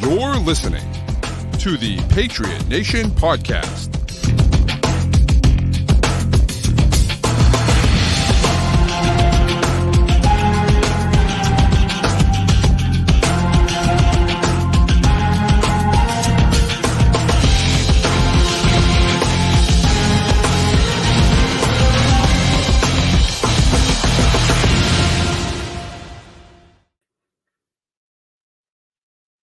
You're listening to the Patriot Nation Podcast.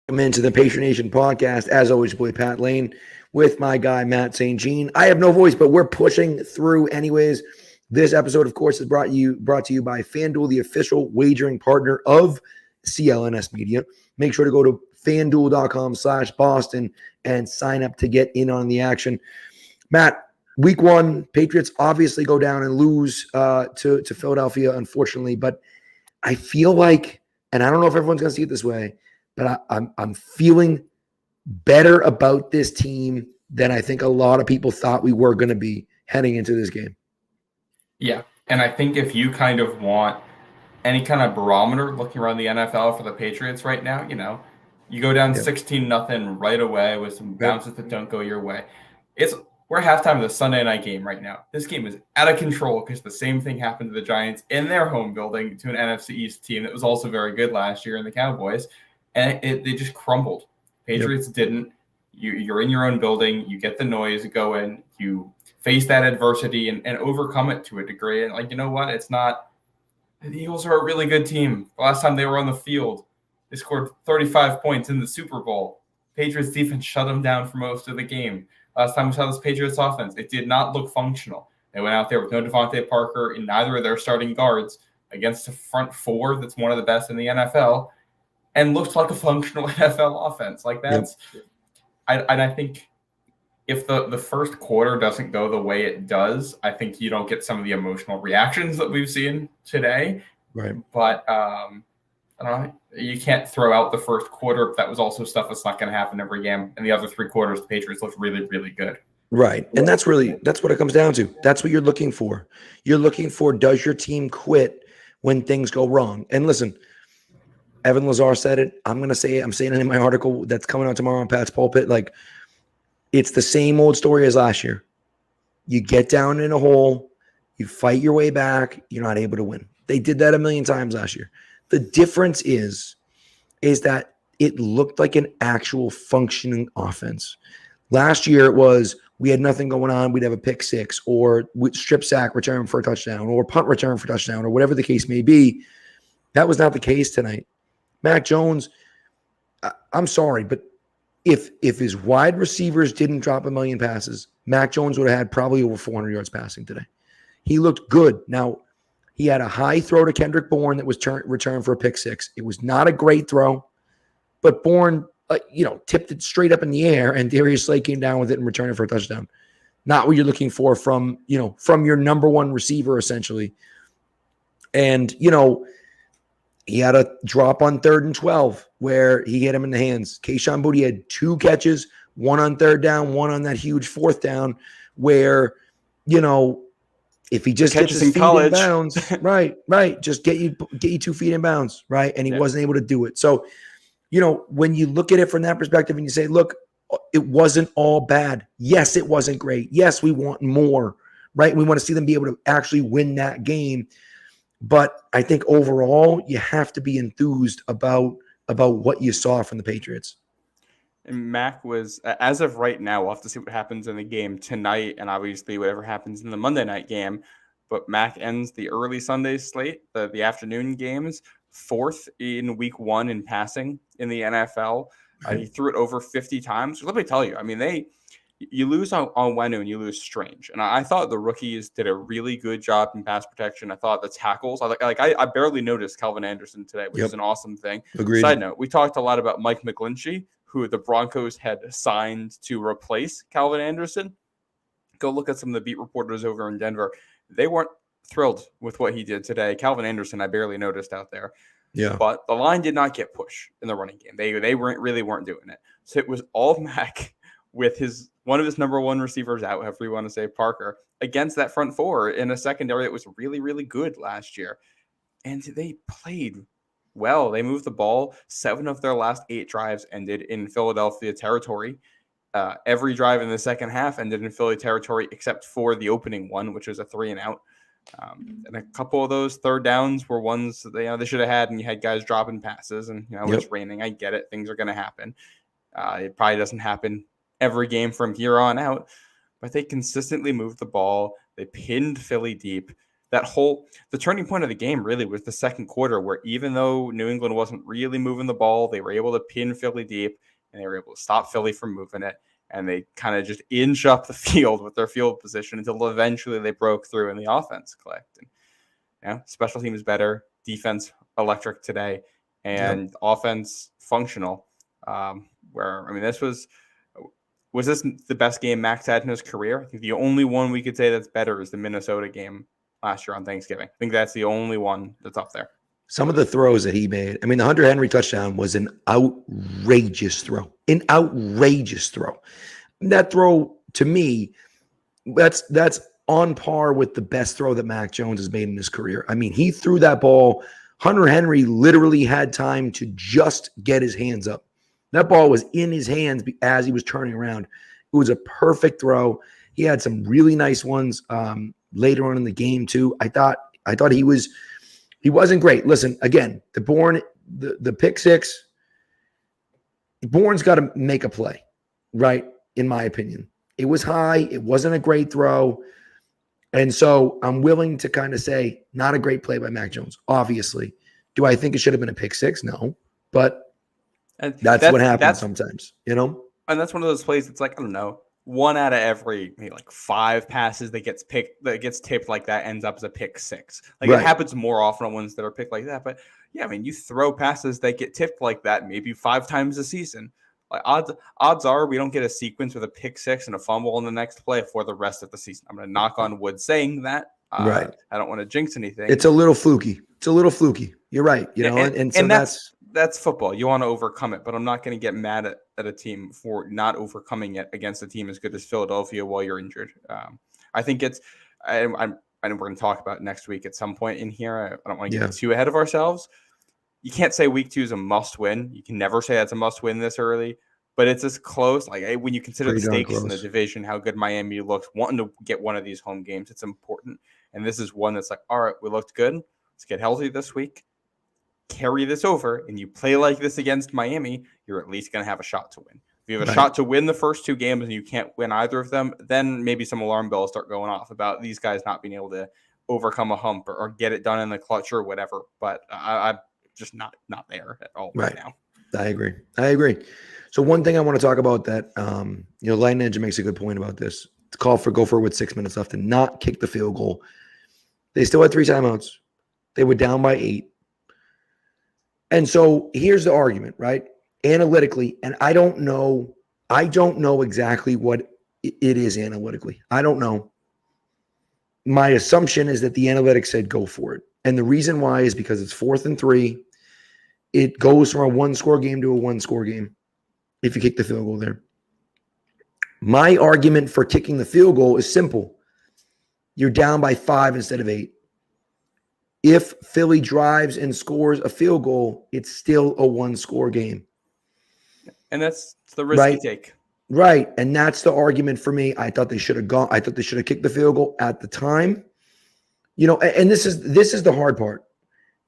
Welcome into the Patriot Nation Podcast. As always, boy Pat Lane with my guy Matt St. Jean. I have no voice, but we're pushing through anyways. This episode, of course, is brought to you by FanDuel, the official wagering partner of CLNS Media. Make sure to go to fanduel.com/Boston and sign up to get in on the action. Matt, week one, Patriots obviously go down and lose to Philadelphia, unfortunately. But I feel like, and I don't know if everyone's going to see it this way, but I'm feeling better about this team than I think a lot of people thought we were going to be heading into this game. Yeah, and I think if you kind of want any kind of barometer looking around the NFL for the Patriots right now, you go down 16-0 right away with some bounces that don't go your way. We're halftime of the Sunday night game right now. This game is out of control because the same thing happened to the Giants in their home building to an NFC East team that was also very good last year in the Cowboys. And they just crumbled. Patriots didn't. You're in your own building. You get the noise going. You face that adversity and overcome it to a degree. And, you know what? It's not – the Eagles are a really good team. The last time they were on the field, they scored 35 points in the Super Bowl. Patriots defense shut them down for most of the game. Last time we saw this Patriots offense, it did not look functional. They went out there with no Devontae Parker and neither of their starting guards against a front four that's one of the best in the NFL. And looks like a functional NFL offense. I think if the first quarter doesn't go the way it does, I think you don't get some of the emotional reactions that we've seen today. Right. But I don't know. You can't throw out the first quarter. That was also stuff that's not going to happen every game. And the other three quarters, the Patriots looked really, really good. Right. And that's what it comes down to. That's what you're looking for. You're looking for, does your team quit when things go wrong? And listen, Evan Lazar said it. I'm going to say it. I'm saying it in my article that's coming out tomorrow on Pat's Pulpit. It's the same old story as last year. You get down in a hole, you fight your way back, you're not able to win. They did that a million times last year. The difference is that it looked like an actual functioning offense. Last year it was we had nothing going on. We'd have a pick six or strip sack return for a touchdown or punt return for a touchdown or whatever the case may be. That was not the case tonight. Mac Jones, I'm sorry, but if his wide receivers didn't drop a million passes, Mac Jones would have had probably over 400 yards passing today. He looked good. Now, he had a high throw to Kendrick Bourne that was returned for a pick six. It was not a great throw, but Bourne, tipped it straight up in the air, and Darius Slay came down with it and returned it for a touchdown. Not what you're looking for from your number one receiver, essentially. And, he had a drop on 3rd and 12 where he hit him in the hands. Kayshon Boutte had 2 catches, one on 3rd down, one on that huge 4th down where, if he just gets his feet in bounds, right, just get you 2 feet in bounds, right? And he wasn't able to do it. So, when you look at it from that perspective and you say, look, it wasn't all bad. Yes, it wasn't great. Yes, we want more, right? We want to see them be able to actually win that game. But I think overall, you have to be enthused about what you saw from the Patriots. And Mac was, as of right now, we'll have to see what happens in the game tonight and obviously whatever happens in the Monday night game. But Mac ends the early Sunday slate, the afternoon games, 4th in week 1 in passing in the NFL. He threw it over 50 times. Let me tell you, you lose on Wenu and you lose Strange. And I thought the rookies did a really good job in pass protection. I thought the tackles, I barely noticed Calvin Anderson today, which is an awesome thing. Agreed. Side note, we talked a lot about Mike McGlinchey, who the Broncos had signed to replace Calvin Anderson. Go look at some of the beat reporters over in Denver. They weren't thrilled with what he did today. Calvin Anderson, I barely noticed out there. Yeah. But the line did not get pushed in the running game. They really weren't doing it. So it was all Mac with one of his number one receivers out, however you want to say, Parker, against that front four in a secondary that was really, really good last year. And they played well. They moved the ball. 7 of their last 8 drives ended in Philadelphia territory. Every drive in the second half ended in Philly territory except for the opening one, which was a 3-and-out. And a couple of those third downs were ones that they should have had, and you had guys dropping passes. And it's raining. I get it; things are going to happen. It probably doesn't happen every game from here on out, but they consistently moved the ball. They pinned Philly deep. The turning point of the game really was the second quarter, where even though New England wasn't really moving the ball, they were able to pin Philly deep, and they were able to stop Philly from moving it. And they kind of just inch up the field with their field position until eventually they broke through and the offense clicked. And, special teams better, defense electric today, and offense functional. This was this the best game Max had in his career? I think the only one we could say that's better is the Minnesota game last year on Thanksgiving. I think that's the only one that's up there. Some of the throws that he made. The Hunter Henry touchdown was an outrageous throw. An outrageous throw. That throw, to me, that's on par with the best throw that Mac Jones has made in his career. He threw that ball. Hunter Henry literally had time to just get his hands up. That ball was in his hands as he was turning around. It was a perfect throw. He had some really nice ones later on in the game too. I thought he wasn't great. Listen, again, the pick six, Bourne's got to make a play, right? In my opinion, it was high. It wasn't a great throw. And so I'm willing to kind of say not a great play by Mac Jones, obviously. Do I think it should have been a pick six? No, but that's what happens sometimes, And that's one of those plays that's like, I don't know, 1 out of every maybe 5 passes that gets tipped like that ends up as a pick six. It happens more often on ones that are picked like that. But you throw passes that get tipped like that maybe 5 times a season. Odds are we don't get a sequence with a pick six and a fumble in the next play for the rest of the season. I'm going to knock on wood saying that. Right. I don't want to jinx anything. It's a little fluky. You're right. And that's football. You want to overcome it, but I'm not going to get mad at a team for not overcoming it against a team as good as Philadelphia while you're injured. I think I know we're going to talk about it next week at some point in here. I don't want to get too ahead of ourselves. You can't say week 2 is a must win. You can never say that's a must win this early, but it's as close. When you consider the stakes in the division, how good Miami looks, wanting to get one of these home games, it's important. And this is one that's all right, we looked good. Let's get healthy this week. Carry this over, and you play like this against Miami, you're at least going to have a shot to win. If you have a shot to win the first 2 games and you can't win either of them, then maybe some alarm bells start going off about these guys not being able to overcome a hump or get it done in the clutch or whatever. But I'm just not there at all right now. I agree. So one thing I want to talk about that, Light Ninja makes a good point about this. It's called for go for it with 6 minutes left and not kick the field goal. They still had 3 timeouts. They were down by 8. And so here's the argument, right? Analytically, and I don't know exactly what it is analytically. I don't know. My assumption is that the analytics said go for it. And the reason why is because it's 4th and 3. It goes from a 1-score game to a 1-score game if you kick the field goal there. My argument for kicking the field goal is simple. You're down by 5 instead of 8. If Philly drives and scores a field goal, it's still a 1-score game. And that's the risk you take. Right. And that's the argument for me. I thought they should have gone. I thought they should have kicked the field goal at the time. And this is the hard part.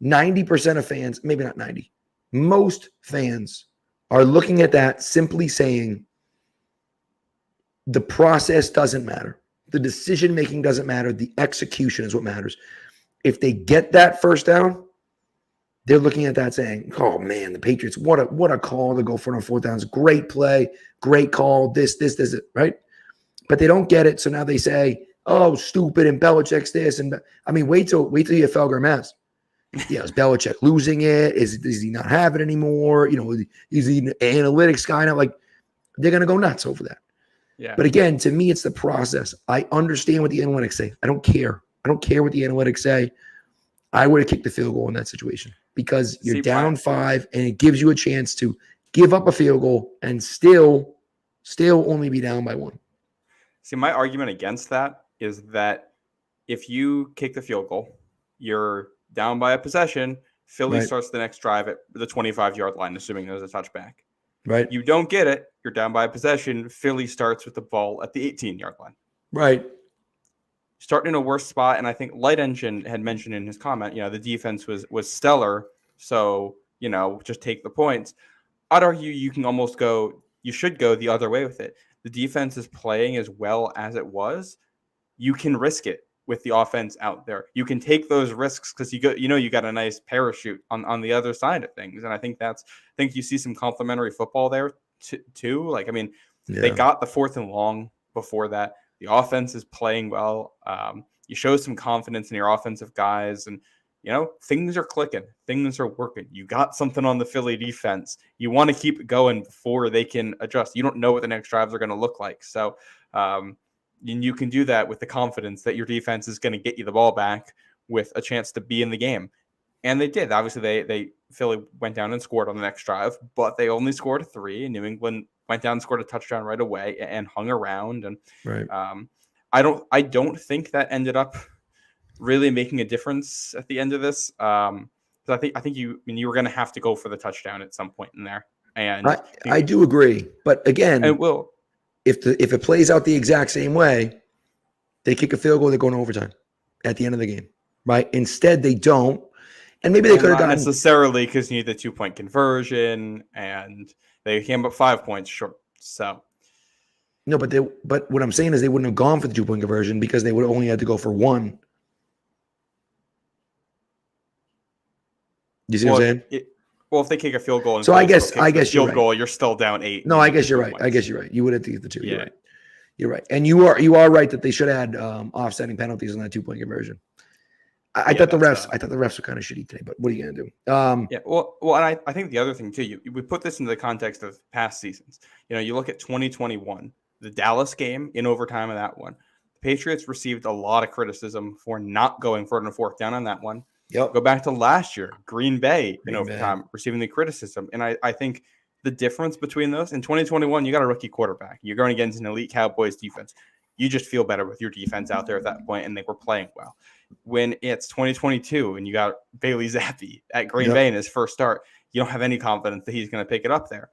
90% of fans, maybe not 90, most fans are looking at that simply saying the process doesn't matter. The decision-making doesn't matter. The execution is what matters. If they get that first down, they're looking at that saying, oh, man, the Patriots, what a call to go for it on 4th downs. Great play, great call, this, right? But they don't get it, so now they say, oh, stupid, and Belichick's this. And wait till you have Felger Mass. Is Belichick losing it? Does he not have it anymore? Is he an analytics guy now? They're going to go nuts over that. Yeah. But again, to me, it's the process. I understand what the analytics say. I don't care. I don't care what the analytics say. I would have kicked the field goal in that situation because you're down 5 and it gives you a chance to give up a field goal and still only be down by 1. See, my argument against that is that if you kick the field goal, you're down by a possession. Philly Right. starts the next drive at the 25-yard line, assuming there's a touchback. Right. You don't get it. You're down by a possession. Philly starts with the ball at the 18-yard line. Right. Starting in a worse spot, and I think Light Engine had mentioned in his comment, the defense was stellar, so, just take the points. I'd argue you should go the other way with it. The defense is playing as well as it was. You can risk it with the offense out there. You can take those risks because you got a nice parachute on the other side of things. And I think you see some complimentary football there too. They got the 4th and long before that. The offense is playing well. You show some confidence in your offensive guys, and things are clicking. Things are working. You got something on the Philly defense. You want to keep it going before they can adjust. You don't know what the next drives are going to look like. So you can do that with the confidence that your defense is going to get you the ball back with a chance to be in the game. And they did. Obviously, Philly went down and scored on the next drive, but they only scored 3, and New England went down and scored a touchdown right away and hung around. And Right. I don't think that ended up really making a difference at the end of this. So I think you were going to have to go for the touchdown at some point in there. And I do agree, but again, it will. If it plays out the exact same way, they kick a field goal, they're going to overtime at the end of the game, right? Instead, they don't, and maybe they could have not gotten necessarily because you need the 2-point conversion, and they came up 5 points short. So no, but what I'm saying is they wouldn't have gone for the 2-point conversion because they would have only had to go for 1. You see what I'm saying? Well, if they kick a field goal, so I guess field goal, you're still down 8. No, I guess you're right. You would have to get the 2. Yeah. You're right. And you are right that they should add offsetting penalties on that 2-point conversion. I thought the refs were kind of shitty today, but what are you gonna do? And I think the other thing too, we put this into the context of past seasons. You look at 2021, the Dallas game in overtime of that one. The Patriots received a lot of criticism for not going for it on a 4th down on that one. Yep. Go back to last year, Green Bay in overtime receiving the criticism. And I think the difference between those, in 2021, you got a rookie quarterback. You're going against an elite Cowboys defense. You just feel better with your defense out there at that point, and they were playing well. When it's 2022 and you got Bailey Zappi at Green Bay in his first start, you don't have any confidence that he's going to pick it up there.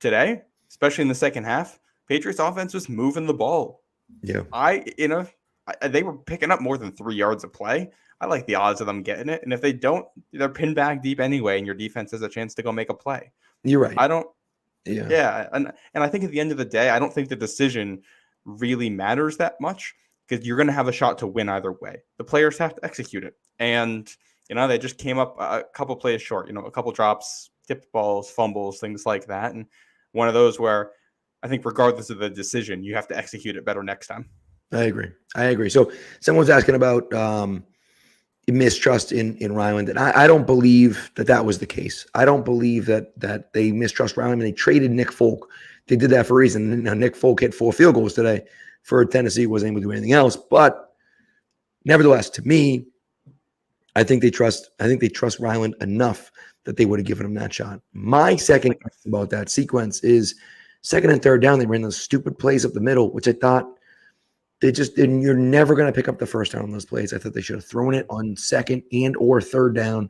Today, especially in the second half, Patriots offense was moving the ball. Yeah. They were picking up more than 3 yards of play. I like the odds of them getting it. And if they don't, they're pinned back deep anyway, and your defense has a chance to go make a play. You're right. I don't. Yeah. And I think at the end of the day, I don't think the decision really matters that much because you're going to have a shot to win either way. The players have to execute it. And, they just came up a couple plays short, a couple drops, tipped balls, fumbles, things like that. And one of those where I think regardless of the decision, you have to execute it better next time. I agree. So someone's asking about mistrust in Ryland, and I don't believe that was the case. I don't believe that they mistrust Ryland. They traded Nick Folk. They did that for a reason. Now Nick Folk hit 4 field goals today for Tennessee. Wasn't able to do anything else, but nevertheless, to me, I think they trust Ryland enough that they would have given him that shot. My second question about that sequence is 2nd and 3rd down. They ran those stupid plays up the middle, which I thought. They just didn't. You're never going to pick up the first down on those plays. I thought they should have thrown it on 2nd and or 3rd down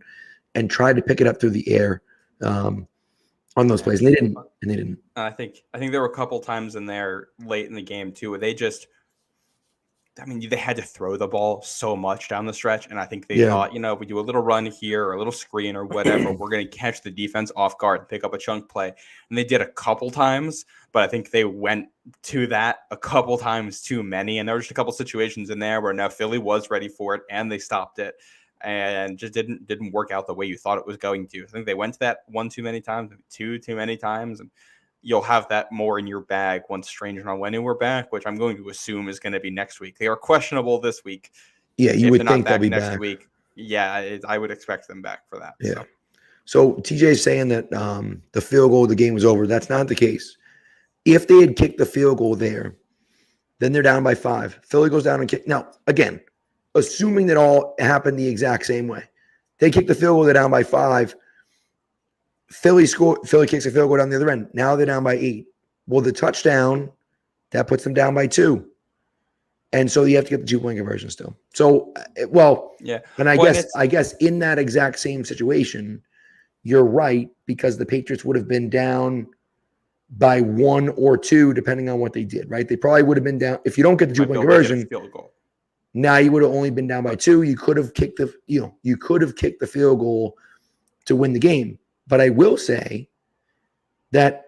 and tried to pick it up through the air on those plays. And they didn't. I think there were a couple times in there late in the game too where they just. They had to throw the ball so much down the stretch, and I think they thought, if we do a little run here or a little screen or whatever, we're going to catch the defense off guard and pick up a chunk play. And they did a couple times, but I think they went to that a couple times too many. And there were just a couple situations in there where now Philly was ready for it, and they stopped it, and just didn't work out the way you thought it was going to. I think they went to that 1 too many times, 2 too many times, and you'll have that more in your bag once Strange and Onwenu were back, which I'm going to assume is going to be next week. They are questionable this week. Yeah, you would think they'll be next back week. Yeah, I would expect them back for that. Yeah. So TJ is saying that the field goal, the game was over. That's not the case. If they had kicked the field goal there, then they're down by 5. Philly goes down and kick. Now, again, assuming that all happened the exact same way, they kick the field goal, they're down by 5. Philly kicks a field goal down the other end. Now they're down by 8. Well, the touchdown, that puts them down by 2. And so you have to get the 2-point conversion still. So, well, Yeah. and I guess in that exact same situation, you're right, because the Patriots would have been down by 1 or 2, depending on what they did, right? They probably would have been down. If you don't get the 2-point conversion, field goal. Now you would have only been down by 2. You could have kicked the field goal to win the game. But I will say that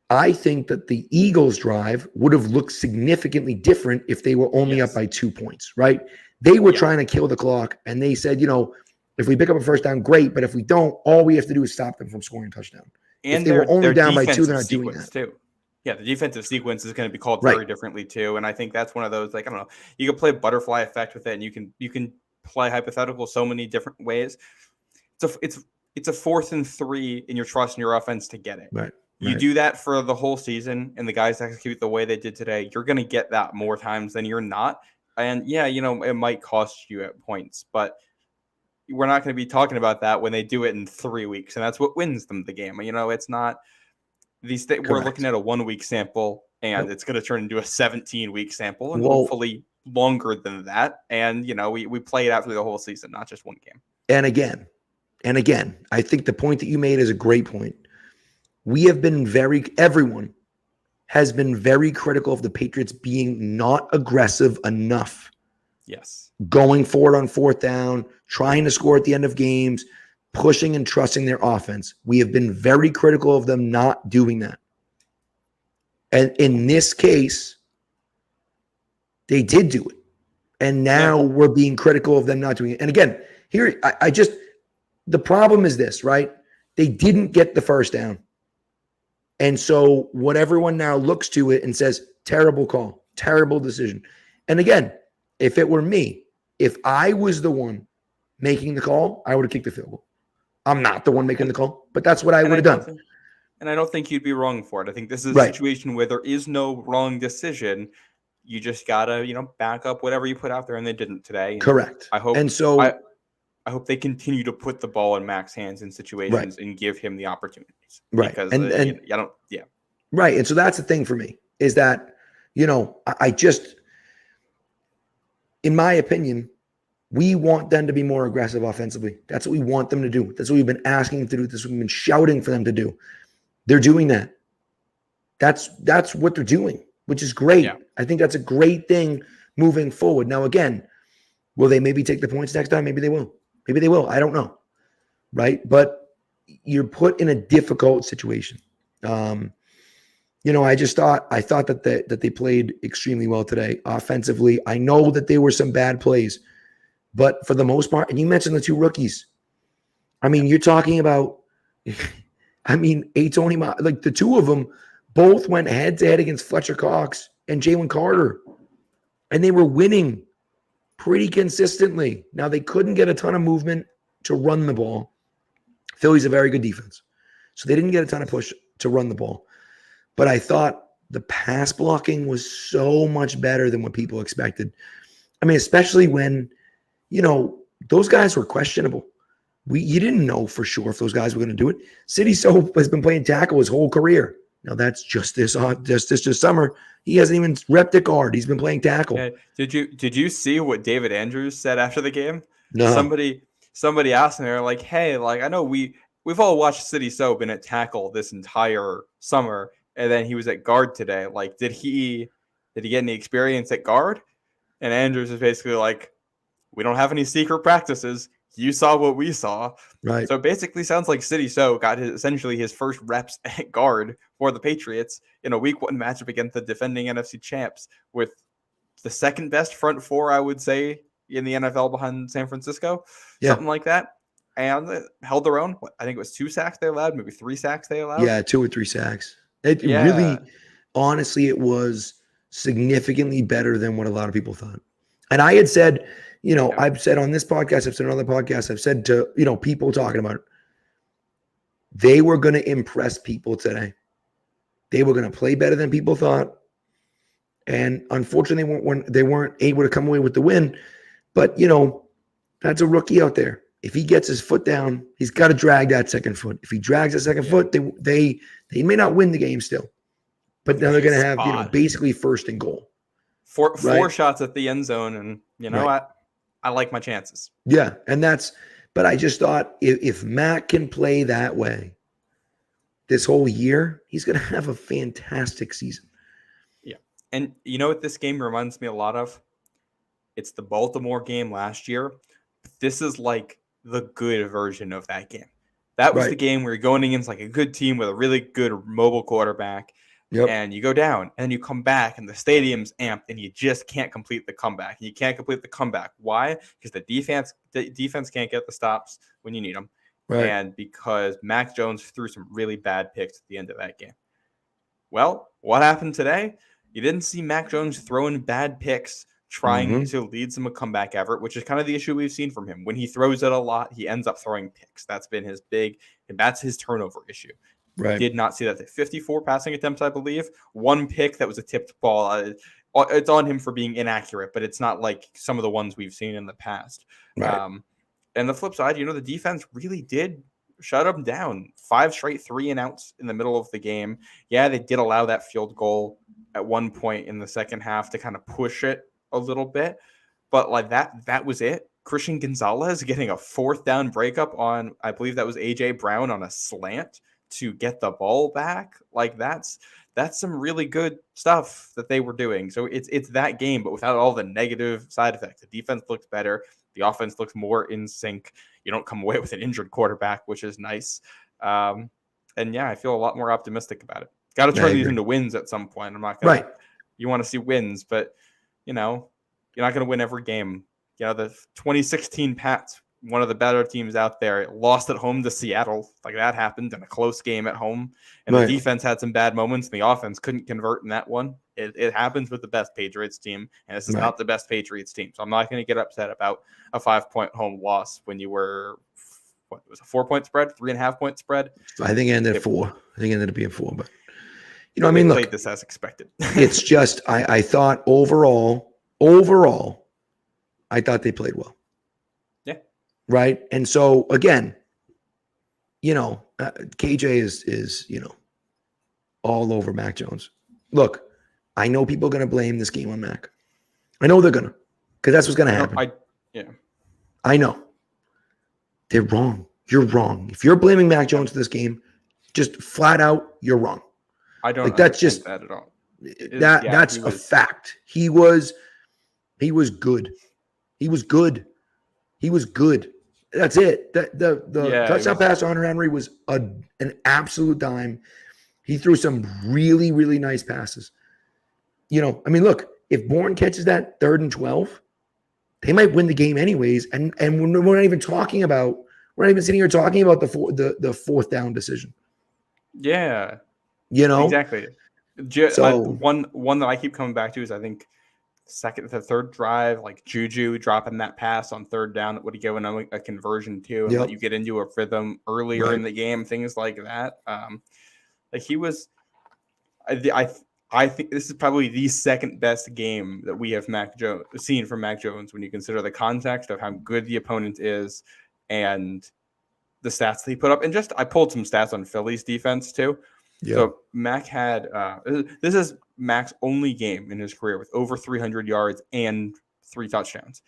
I think that the Eagles' drive would have looked significantly different if they were only up by 2 points, right? They were trying to kill the clock, and they said, if we pick up a first down, great. But if we don't, all we have to do is stop them from scoring a touchdown. And if they were only down by 2, they're not doing that. Too. Yeah, the defensive sequence is going to be called very differently too, and I think that's one of those, like, I don't know, you can play butterfly effect with it, and you can play hypothetical so many different ways. It's a 4th and 3 in your trust in your offense to get it. Right. You do that for the whole season, and the guys execute the way they did today. You're going to get that more times than you're not, and it might cost you at points, but we're not going to be talking about that when they do it in 3 weeks, and that's what wins them the game. It's not. We're looking at a 1-week sample, and it's going to turn into a 17-week sample, and hopefully longer than that. And we play it out through the whole season, not just one game. And again, I think the point that you made is a great point. Everyone has been very critical of the Patriots being not aggressive enough. Yes, going forward on 4th down, trying to score at the end of games, pushing and trusting their offense. We have been very critical of them not doing that. And in this case, they did do it. And now we're being critical of them not doing it. And again, here, the problem is this, right? They didn't get the first down. And so what everyone now looks to it and says, terrible call, terrible decision. And again, if it were me, if I was the one making the call, I would have kicked the field goal. I'm not the one making the call, but that's what I would have done. And I don't think you'd be wrong for it. I think this is a situation where there is no wrong decision. You just gotta, back up whatever you put out there, and they didn't today. And correct. I hope. And so I hope they continue to put the ball in Mac's hands in situations and give him the opportunities. Right. Because Right. And so that's the thing for me is that, in my opinion, we want them to be more aggressive offensively. That's what we want them to do. That's what we've been asking them to do. That's what we've been shouting for them to do. They're doing that. That's what they're doing, which is great. Yeah. I think that's a great thing moving forward. Now, again, will they maybe take the points next time? Maybe they will. Maybe they will. I don't know. Right? But you're put in a difficult situation. I thought that they played extremely well today offensively. I know that there were some bad plays. But for the most part, and you mentioned the 2 rookies. I mean, you're talking about, Tony, like the 2 of them both went head-to-head against Fletcher Cox and Jalen Carter. And they were winning pretty consistently. Now, they couldn't get a ton of movement to run the ball. Philly's a very good defense. So they didn't get a ton of push to run the ball. But I thought the pass blocking was so much better than what people expected. Especially when those guys were questionable. You didn't know for sure if those guys were going to do it. City Soap has been playing tackle his whole career. Now that's just this summer. He hasn't even repped at guard. He's been playing tackle. Yeah. Did you see what David Andrews said after the game? No. Somebody asked him, they're like, hey, like, I know we've all watched City Soap been at tackle this entire summer, and then he was at guard today. Like, did he get any experience at guard? And Andrews is basically like, we don't have any secret practices. You saw what we saw. Right. So it basically sounds like City So got essentially his first reps at guard for the Patriots in a week 1 matchup against the defending NFC champs with the second best front 4, I would say, in the NFL behind San Francisco. Yeah. Something like that. And held their own. I think it was 2 sacks they allowed, maybe 3 sacks they allowed. Yeah, 2 or 3 sacks. It really, honestly, it was significantly better than what a lot of people thought. And I had said, I've said on this podcast, I've said on other podcasts, I've said to, people talking about it, they were going to impress people today. They were going to play better than people thought. And unfortunately, they weren't able to come away with the win. But, that's a rookie out there. If he gets his foot down, he's got to drag that second foot. If he drags that second foot, they may not win the game still. But now they're going to have, basically first and goal. Four Right. shots at the end zone, and you know Right. I like my chances. Yeah, but I just thought if Matt can play that way this whole year, he's going to have a fantastic season. Yeah. And you know what this game reminds me a lot of? It's the Baltimore game last year. This is like the good version of that game. That was the Right. game where you're going against like a good team with a really good mobile quarterback, Yep. and you go down and you come back and the stadium's amped and you just can't complete the comeback. You can't complete the comeback. Why? Because the defense can't get the stops when you need them. Right. And because Mac Jones threw some really bad picks at the end of that game. Well, what happened today? You didn't see Mac Jones throwing bad picks, trying to lead some comeback effort, which is kind of the issue we've seen from him. When he throws it a lot, he ends up throwing picks. That's been his and that's his turnover issue. Right. Did not see that. 54 passing attempts, I believe. One pick that was a tipped ball. It's on him for being inaccurate, but it's not like some of the ones we've seen in the past. Right. And the flip side, the defense really did shut them down. 5 straight 3-and-outs in the middle of the game. Yeah, they did allow that field goal at one point in the second half to kind of push it a little bit, but like that was it. Christian Gonzalez getting a 4th down breakup on, I believe that was AJ Brown on a slant to get the ball back. Like that's some really good stuff that they were doing. So it's that game, but without all the negative side effects. The defense looks better. The offense looks more in sync. You don't come away with an injured quarterback, which is nice. And yeah, I feel a lot more optimistic about it. Got to turn these into wins at some point. I'm not going to, you want to see wins, but you're not going to win every game. The 2016 Pats, one of the better teams out there, lost at home to Seattle. Like that happened in a close game at home. And the defense had some bad moments and the offense couldn't convert in that one. It happens with the best Patriots team. And this is not the best Patriots team. So I'm not going to get upset about a 5-point home loss when you were, what, it was a 4-point spread, 3.5-point spread. I think it ended at 4. I think it ended up being 4, but look, played this as expected. It's just, I thought overall, I thought they played well. Yeah. Right. And so again, KJ is, all over Mac Jones. Look, I know people are going to blame this game on Mac. I know they're going to, because that's what's going to happen. I know. They're wrong. You're wrong. If you're blaming Mac Jones for this game, just flat out, you're wrong. I don't like that's just that at all. That's a fact. He was good. He was good. That's it. The touchdown pass to Hunter Henry was an absolute dime. He threw some really, really nice passes. Look, if Bourne catches that 3rd and 12, they might win the game anyways. And we're not even talking about, we're not even sitting here talking about the 4th down decision. Yeah. Exactly. So one that I keep coming back to is I think the third drive, like Juju dropping that pass on 3rd down that would have given them a conversion too, and let you get into a rhythm earlier in the game, things like that. Like he was, I think this is probably the 2nd best game that we have seen from Mac Jones when you consider the context of how good the opponent is and the stats that he put up. And I pulled some stats on Philly's defense too. Yeah. So Mac had this is Mac's only game in his career with over 300 yards and 3 touchdowns.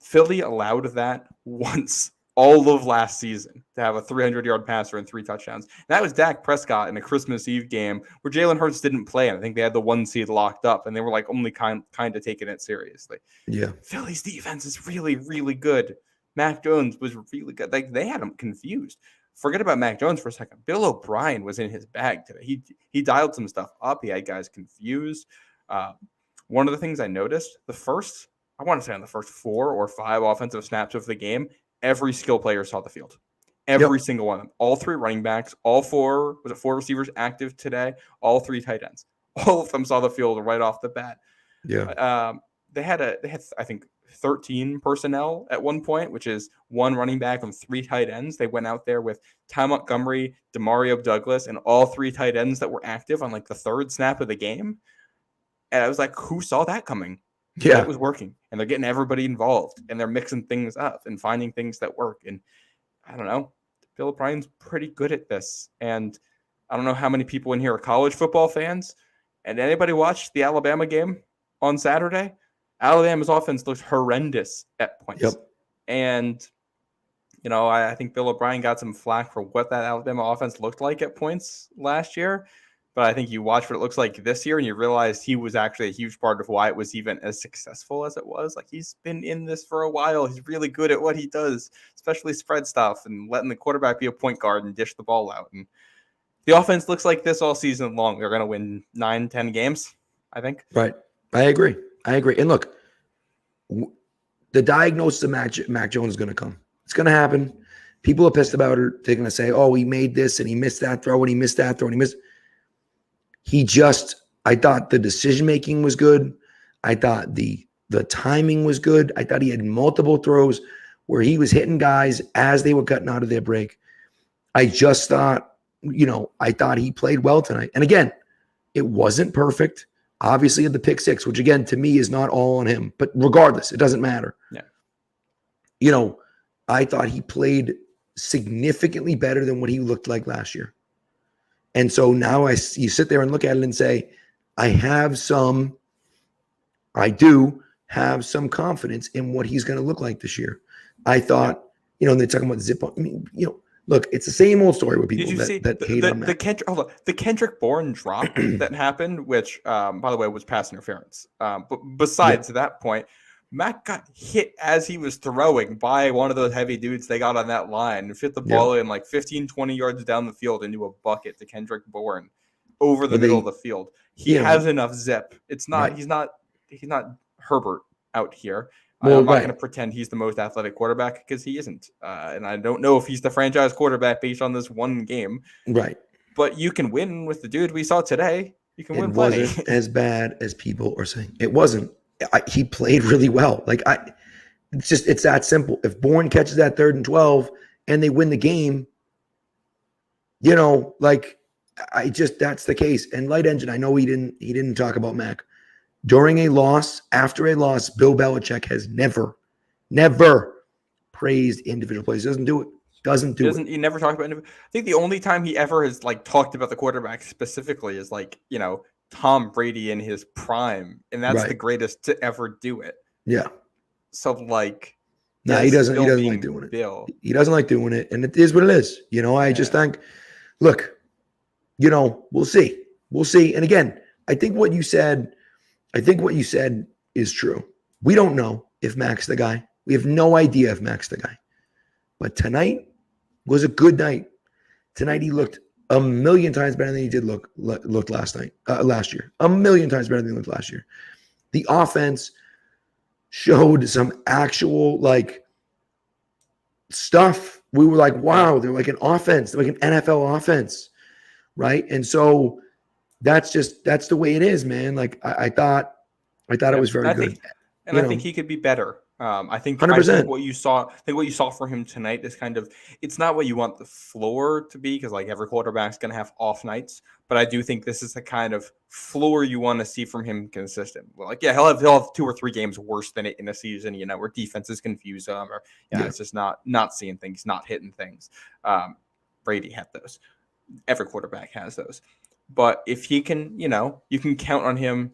Philly allowed that once all of last season to have a 300-yard passer and 3 touchdowns. And that was Dak Prescott in a Christmas Eve game where Jalen Hurts didn't play, and I think they had the 1 seed locked up, and they were like only kind of taking it seriously. Yeah, Philly's defense is really, really good. Mac Jones was really good. Like they had him confused. Forget about Mac Jones for a second. Bill O'Brien was in his bag today. He dialed some stuff up. He had guys confused. One of the things I noticed, on the first 4 or 5 offensive snaps of the game, every skill player saw the field. Every single one of them. All 3 running backs, all 4 receivers active today, all 3 tight ends. All of them saw the field right off the bat. Yeah. They had I think 13 personnel at one point, which is 1 running back and 3 tight ends. They went out there with Ty Montgomery, Demario Douglas, and all 3 tight ends that were active on like the 3rd snap of the game. And I was like, who saw that coming? Yeah. It was working. And they're getting everybody involved and they're mixing things up and finding things that work. And I don't know, Bill O'Brien's pretty good at this. And I don't know how many people in here are college football fans. And anybody watch the Alabama game? on Saturday, Alabama's offense looked horrendous at points. Yep. And, I think Bill O'Brien got some flack for what that Alabama offense looked like at points last year. But I think you watch what it looks like this year and you realize he was actually a huge part of why it was even as successful as it was. Like, he's been in this for a while. He's really good at what he does, especially spread stuff and letting the quarterback be a point guard and dish the ball out. And the offense looks like this all season long. They're going to win 9-10 games, I think. Right. I agree. And look, the diagnosis of Mac Jones is going to come. It's going to happen. People are pissed about it. They're going to say, oh, he made this and he missed that throw and he missed that throw and he missed. I thought the decision-making was good. I thought the timing was good. I thought he had multiple throws where he was hitting guys as they were cutting out of their break. I just thought, I thought he played well tonight. And again, it wasn't perfect. Obviously, the pick six, which again, to me, is not all on him. But regardless, it doesn't matter. Yeah. I thought he played significantly better than what he looked like last year. And so now you sit there and look at it and say, I do have some confidence in what he's going to look like this year. I thought, and they're talking about zip on. I mean, look, it's the same old story with people that hate on Mac. The Kendrick Bourne drop that happened, which, by the way, was pass interference. But besides that point, Mac got hit as he was throwing by one of those heavy dudes they got on that line and fit the ball in like 15, 20 yards down the field into a bucket to Kendrick Bourne over the middle of the field. He has enough zip. It's not, he's not Herbert out here. I'm not going to pretend he's the most athletic quarterback because he isn't. And I don't know if he's the franchise quarterback based on this one game. Right. But you can win with the dude we saw today. You can win plenty. It wasn't as bad as people are saying. It wasn't. He played really well. It's that simple. If Bourne catches that 3rd and 12 and they win the game, that's the case. And Light Engine, I know he didn't talk about Mac. During a loss, after a loss, Bill Belichick has never praised individual plays. He doesn't do it. He never talked about it. I think the only time he ever has talked about the quarterback specifically is Tom Brady in his prime, and that's the greatest to ever do it. Yeah. So no, he doesn't like doing it. Bill. He doesn't like doing it, and it is what it is. I just think, look, we'll see. And again, I think what you said is true. We don't know if Mac's the guy. We have no idea if Mac's the guy. But tonight was a good night. Tonight he looked a million times better than he did look last year. A million times better than he looked last year. The offense showed some actual stuff. We were like, wow, they're like an offense. They're like an NFL offense, right? And so that's the way it is, man. I thought it was very good. I think he could be better. I think 100%. what you saw from him tonight is it's not what you want the floor to be because every quarterback's going to have off nights, but I do think this is the kind of floor you want to see from him consistent. Well, he'll have 2 or 3 games worse than it in a season, where defenses confuse him or it's just not seeing things, not hitting things. Brady had those. Every quarterback has those. But if he can, you can count on him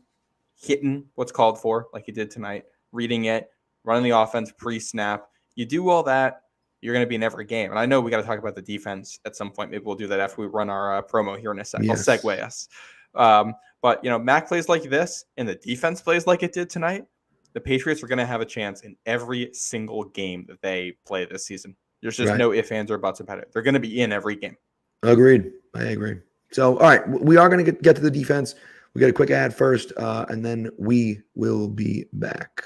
hitting what's called for, like he did tonight, reading it, running the offense pre-snap. You do all that, you're going to be in every game. And I know we got to talk about the defense at some point. Maybe we'll do that after we run our promo here in a sec. Yes. I'll segue us. But, Mac plays like this and the defense plays like it did tonight. The Patriots are going to have a chance in every single game that they play this season. There's just no ifs, ands, or buts about it. They're going to be in every game. Agreed. I agree. So, all right, we are going to get to the defense. We got a quick ad first, and then we will be back.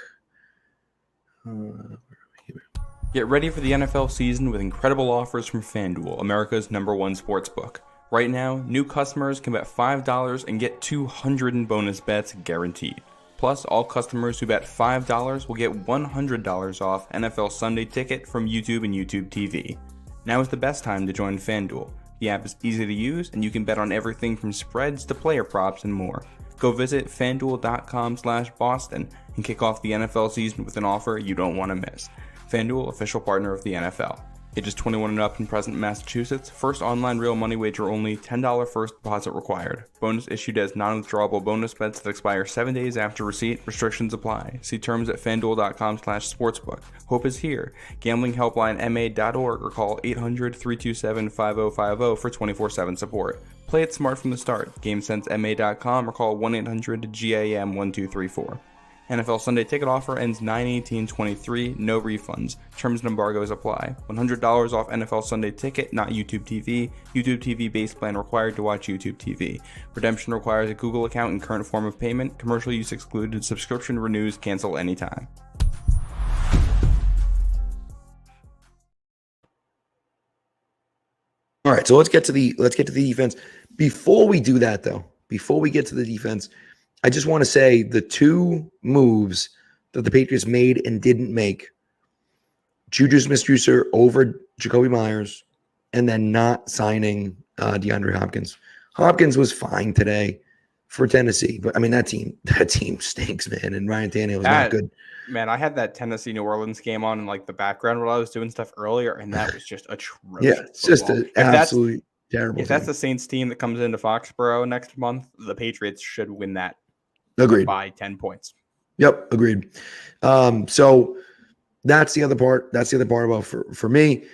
Get ready for the NFL season with incredible offers from FanDuel, America's #1 sportsbook. Right now, new customers can bet $5 and get $200 in bonus bets guaranteed. Plus, all customers who bet $5 will get $100 off NFL Sunday Ticket from YouTube and YouTube TV. Now is the best time to join FanDuel. The app is easy to use, and you can bet on everything from spreads to player props and more. Go visit FanDuel.com/Boston and kick off the NFL season with an offer you don't want to miss. FanDuel, official partner of the NFL. Ages 21 and up and present in Massachusetts. First online real money wager only. $10 first deposit required. Bonus issued as non-withdrawable bonus bets that expire 7 days after receipt. Restrictions apply. See terms at fanduel.com/sportsbook. Hope is here. Gamblinghelplinema.org or call 800-327-5050 for 24/7 support. Play it smart from the start. GameSenseMA.com or call 1-800-GAM-1234. NFL Sunday ticket offer ends 9/18/23. No refunds. Terms and embargoes apply. $100 off NFL Sunday ticket, not YouTube TV. YouTube TV base plan required to watch YouTube TV. Redemption requires a Google account and current form of payment. Commercial use excluded. Subscription renews. Cancel anytime. All right, so let's get to the defense. Before we do that, though, before we get to the defense, I just want to say the two moves that the Patriots made and didn't make, Juju Smith-Schuster over Jacoby Myers, and then not signing DeAndre Hopkins. Hopkins was fine today for Tennessee, but I mean that team stinks, man. And Ryan Tannehill was not good. Man, I had that Tennessee New Orleans game on in like the background while I was doing stuff earlier, and that was just atrocious. Yeah, it's just an absolutely terrible. If that's the Saints team that comes into Foxborough next month, the Patriots should win that. Agreed. By 10 points. Yep, agreed. So that's the other part. That's the other part about for me.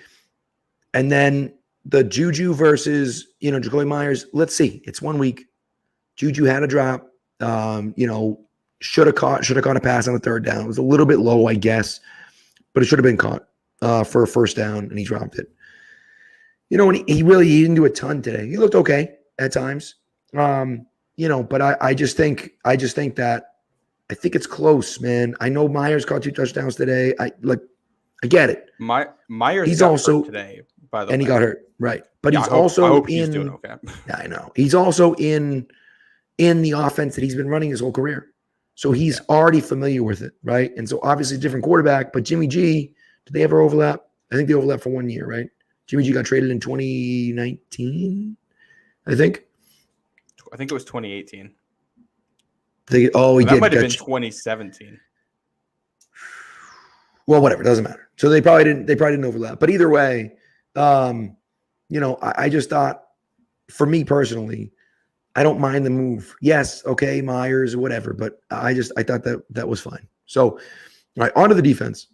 And then the Juju versus Jacoby Myers. Let's see. It's 1 week. Juju had a drop. Should have caught a pass on the third down. It was a little bit low, I guess, but it should have been caught for a first down, and he dropped it. And he didn't do a ton today. He looked okay at times. But I just think that I think it's close, man. I know Myers caught 2 touchdowns today. I get it. Myers he's got also hurt today, by the way. And he got hurt, right? But yeah, he's I hope also he's doing okay. Yeah, I know. He's also in the offense that he's been running his whole career. So he's already familiar with it, right? And so obviously different quarterback, but Jimmy G, did they ever overlap? I think they overlapped for 1 year, right? Jimmy G got traded in 2019, I think. I think it was 2018. He did. That might have been 2017. Well, whatever, it doesn't matter. So they probably didn't overlap. But either way, I just thought, for me personally, I don't mind the move. Yes, okay, Myers or whatever, but I thought that was fine. So, all right, on to the defense.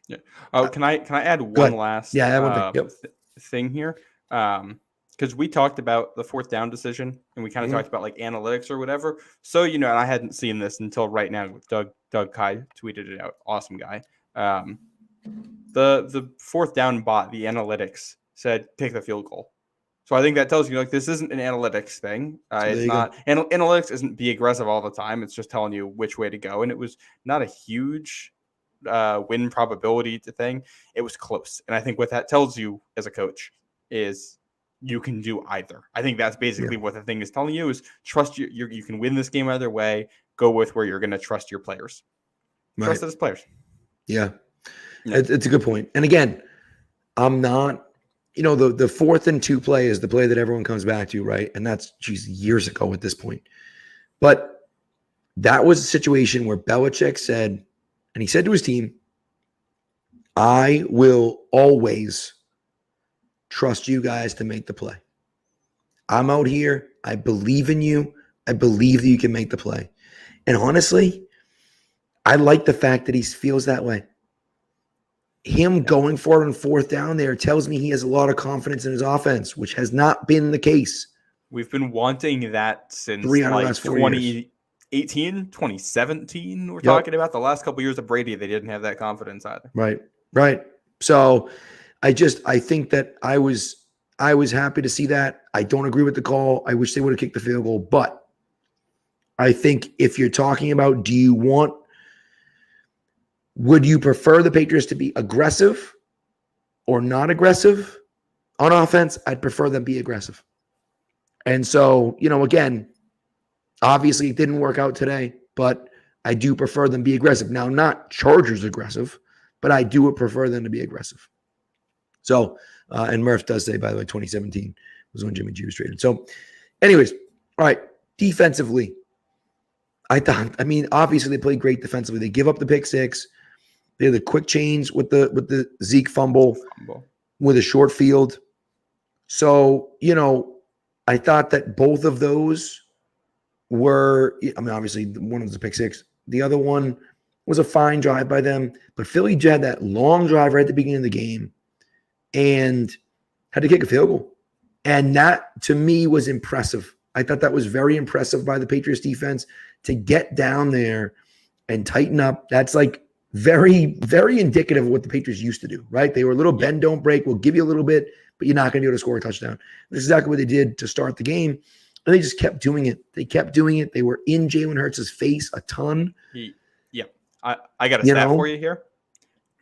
Yeah. Oh, can I add one last thing here? Because we talked about the fourth down decision, and we kind of talked about like analytics or whatever. So, and I hadn't seen this until right now. Doug Kai tweeted it out. Awesome guy. The fourth down bot, the analytics said take the field goal. So I think that tells you this isn't an analytics thing. It's not. Analytics isn't be aggressive all the time. It's just telling you which way to go. And it was not a huge win probability thing. It was close. And I think what that tells you as a coach is you can do either. I think that's basically what the thing is telling you is trust you can win this game either way. Go with where you're going to trust your players. Right. Trust those players. Yeah. It's a good point. And again, I'm not, the 4th and 2 play is the play that everyone comes back to, right? And that's years ago at this point. But that was a situation where Belichick said, and he said to his team, I will always trust you guys to make the play. I'm out here. I believe in you. I believe that you can make the play. And honestly, I like the fact that he feels that way. Him going for it on 4th down there tells me he has a lot of confidence in his offense, which has not been the case. We've been wanting that since 2018, 2017. We're talking about the last couple of years of Brady. They didn't have that confidence either. Right. So I think that I was happy to see that. I don't agree with the call. I wish they would have kicked the field goal. But I think if you're talking about would you prefer the Patriots to be aggressive or not aggressive on offense? I'd prefer them be aggressive. And so, again, obviously it didn't work out today, but I do prefer them be aggressive. Now, not Chargers aggressive, but I do prefer them to be aggressive. So, and Murph does say, by the way, 2017 was when Jimmy G was traded. So, anyways, all right, defensively, obviously they played great defensively. They give up the pick six. They had the quick change with the Zeke fumble. with a short field. So, I thought that both of those were, obviously one was a pick six. The other one was a fine drive by them, but Philly had that long drive right at the beginning of the game and had to kick a field goal. And that, to me, was impressive. I thought that was very impressive by the Patriots defense to get down there and tighten up. That's like very, very indicative of what the Patriots used to do, right? They were a little bend, don't break. We'll give you a little bit, but you're not going to be able to score a touchdown. This is exactly what they did to start the game. And they just kept doing it. They kept doing it. They were in Jalen Hurts' face a ton. I got a stat for you here.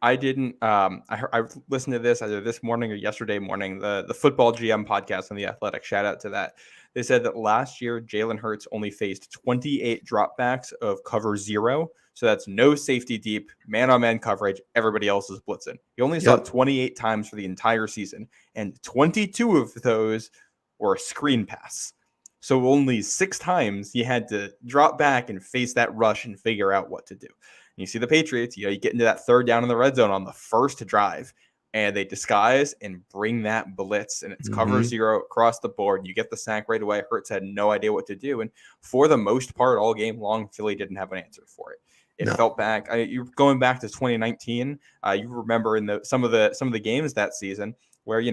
I didn't. I listened to this either this morning or yesterday morning. The Football GM podcast on The Athletic. Shout out to that. They said that last year Jalen Hurts only faced 28 dropbacks of cover 0. So that's no safety deep, man-on-man coverage. Everybody else is blitzing. He only saw 28 times for the entire season, and 22 of those were a screen pass. So only 6 times he had to drop back and face that rush and figure out what to do. And you see the Patriots, you get into that third down in the red zone on the first drive, and they disguise and bring that blitz, and it's cover 0 across the board. You get the sack right away. Hurts had no idea what to do, and for the most part, all game long, Philly didn't have an answer for it. It felt back. You're going back to 2019. You remember in some of the games that season where you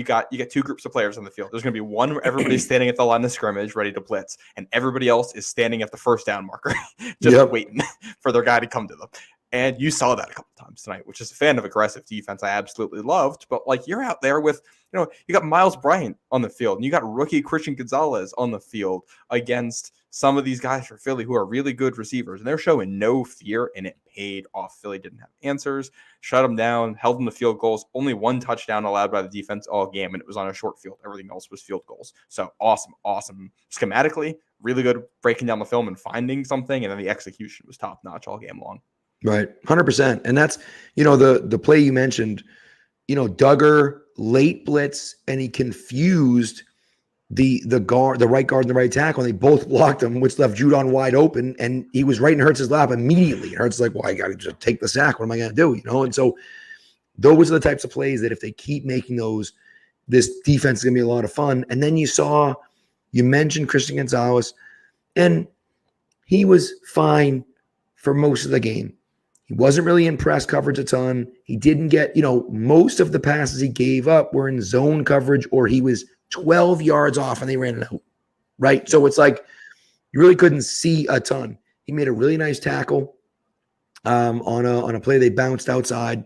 got 2 groups of players on the field. There's going to be one where everybody's standing at the line of scrimmage ready to blitz, and everybody else is standing at the first down marker, just waiting for their guy to come to them. And you saw that a couple times tonight, which is a fan of aggressive defense I absolutely loved. But you're out there with, you got Miles Bryant on the field, and you got rookie Christian Gonzalez on the field against some of these guys for Philly who are really good receivers, and they're showing no fear, and it paid off. Philly didn't have answers, shut them down, held them to field goals. Only 1 touchdown allowed by the defense all game, and it was on a short field. Everything else was field goals. So awesome. Schematically, really good breaking down the film and finding something, and then the execution was top notch all game long. Right, 100%. And that's, the play you mentioned, Duggar late blitz, and he confused the right guard and the right tackle, and they both blocked him, which left Judon wide open, and he was right in Hurts' lap immediately. And Hurts is like, well, I got to just take the sack. What am I going to do? And so those are the types of plays that if they keep making those, this defense is going to be a lot of fun. And then you mentioned Christian Gonzalez, and he was fine for most of the game. He wasn't really in press coverage a ton. He didn't get, most of the passes he gave up were in zone coverage, or he was 12 yards off and they ran it out, right? So it's like you really couldn't see a ton. He made a really nice tackle on a play. They bounced outside.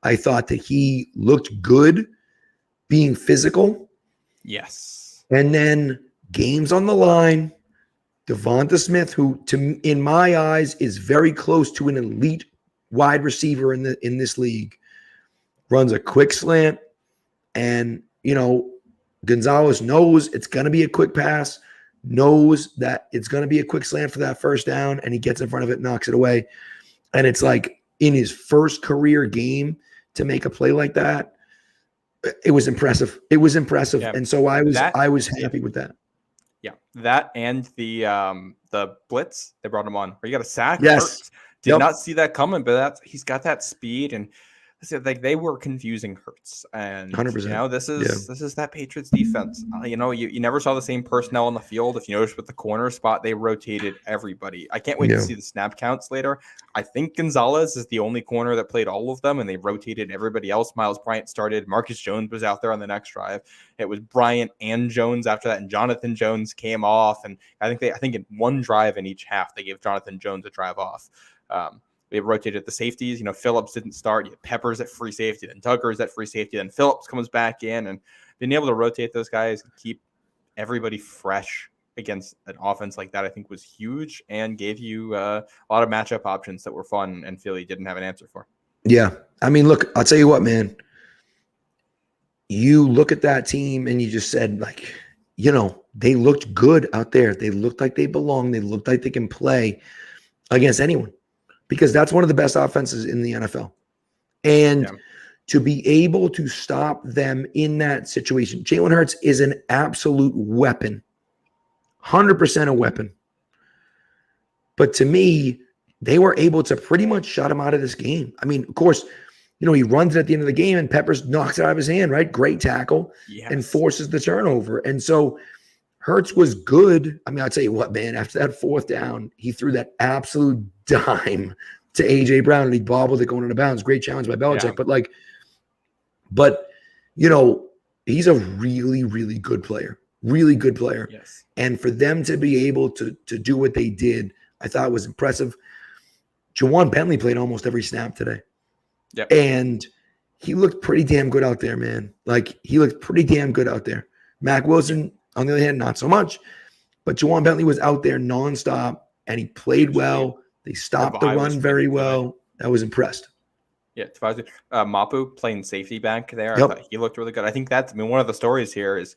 I thought that he looked good being physical. Yes. And then games on the line, Devonta Smith, who in my eyes is very close to an elite wide receiver in this league, runs a quick slant, and Gonzalez knows it's going to be a quick pass, knows that it's going to be a quick slant for that first down, and he gets in front of it, knocks it away. And it's like in his first career game to make a play like that, it was impressive. It was impressive. Yeah. And so I was happy with that. Yeah. That and the blitz, they brought him on. Where you got a sack. Yes. Did not see that coming, but he's got that speed, and they were confusing Hurts, and 100%. This is that Patriots defense. You never saw the same personnel on the field. If you notice with the corner spot, they rotated everybody. I can't wait to see the snap counts later. I think Gonzalez is the only corner that played all of them, and they rotated everybody else. Miles Bryant started. Marcus Jones was out there on the next drive. It was Bryant and Jones after that, and Jonathan Jones came off. And I think in one drive in each half, they gave Jonathan Jones a drive off. They rotated the safeties. Phillips didn't start. You had Peppers at free safety, then Duggar's at free safety, then Phillips comes back in, and being able to rotate those guys and keep everybody fresh against an offense like that, I think was huge and gave you a lot of matchup options that were fun, and Philly didn't have an answer for. Yeah. I mean, look, I'll tell you what, man. You look at that team and you just said, they looked good out there. They looked like they belong. They looked like they can play against anyone, because that's one of the best offenses in the NFL. And to be able to stop them in that situation, Jalen Hurts is an absolute weapon, 100% a weapon. But to me, they were able to pretty much shut him out of this game. I mean, of course, he runs it at the end of the game and Peppers knocks it out of his hand, right? Great tackle and forces the turnover. And so Hurts was good. I mean, I'll tell you what, man, after that fourth down, he threw that absolute dime to A.J. Brown and he bobbled it going out of bounds. Great challenge by Belichick. Yeah. But he's a really, really good player. Really good player. Yes. And for them to be able to do what they did, I thought was impressive. Jawan Bentley played almost every snap today. Yep. And he looked pretty damn good out there, man. Like, he looked pretty damn good out there. Mac Wilson, on the other hand, not so much. But Jawan Bentley was out there nonstop, and he played well. They stopped the run very well. I was impressed. Yeah, Mapu playing safety back there. Yep. I thought he looked really good. I think one of the stories here is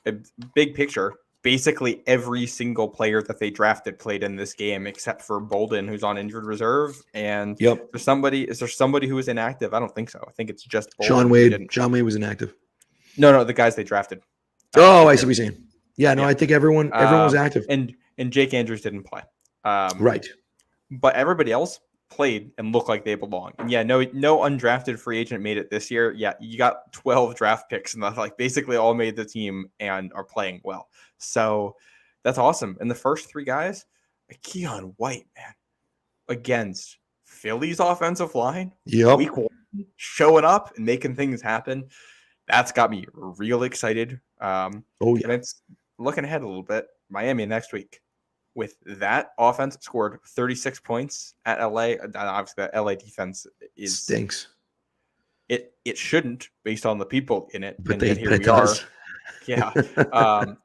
a big picture. Basically, every single player that they drafted played in this game, except for Bolden, who's on injured reserve. And is there somebody who was inactive? I don't think so. I think it's just Bolden. Sean Wade. Sean Wade was inactive. No, the guys they drafted. I see what you're saying. Yeah, no, I think everyone was active. And Jake Andrews didn't play. Right. But everybody else played and looked like they belong. And no undrafted free agent made it this year. Yeah, you got 12 draft picks and like basically all made the team and are playing well. So that's awesome. And the first three guys, Keon White, man, against Philly's offensive line. Yep. Week 1, showing up and making things happen. That's got me real excited. And it's looking ahead a little bit. Miami next week. With that offense, scored 36 points at LA. Obviously, the LA defense stinks. It shouldn't, based on the people in it. But here we does. are. Yeah.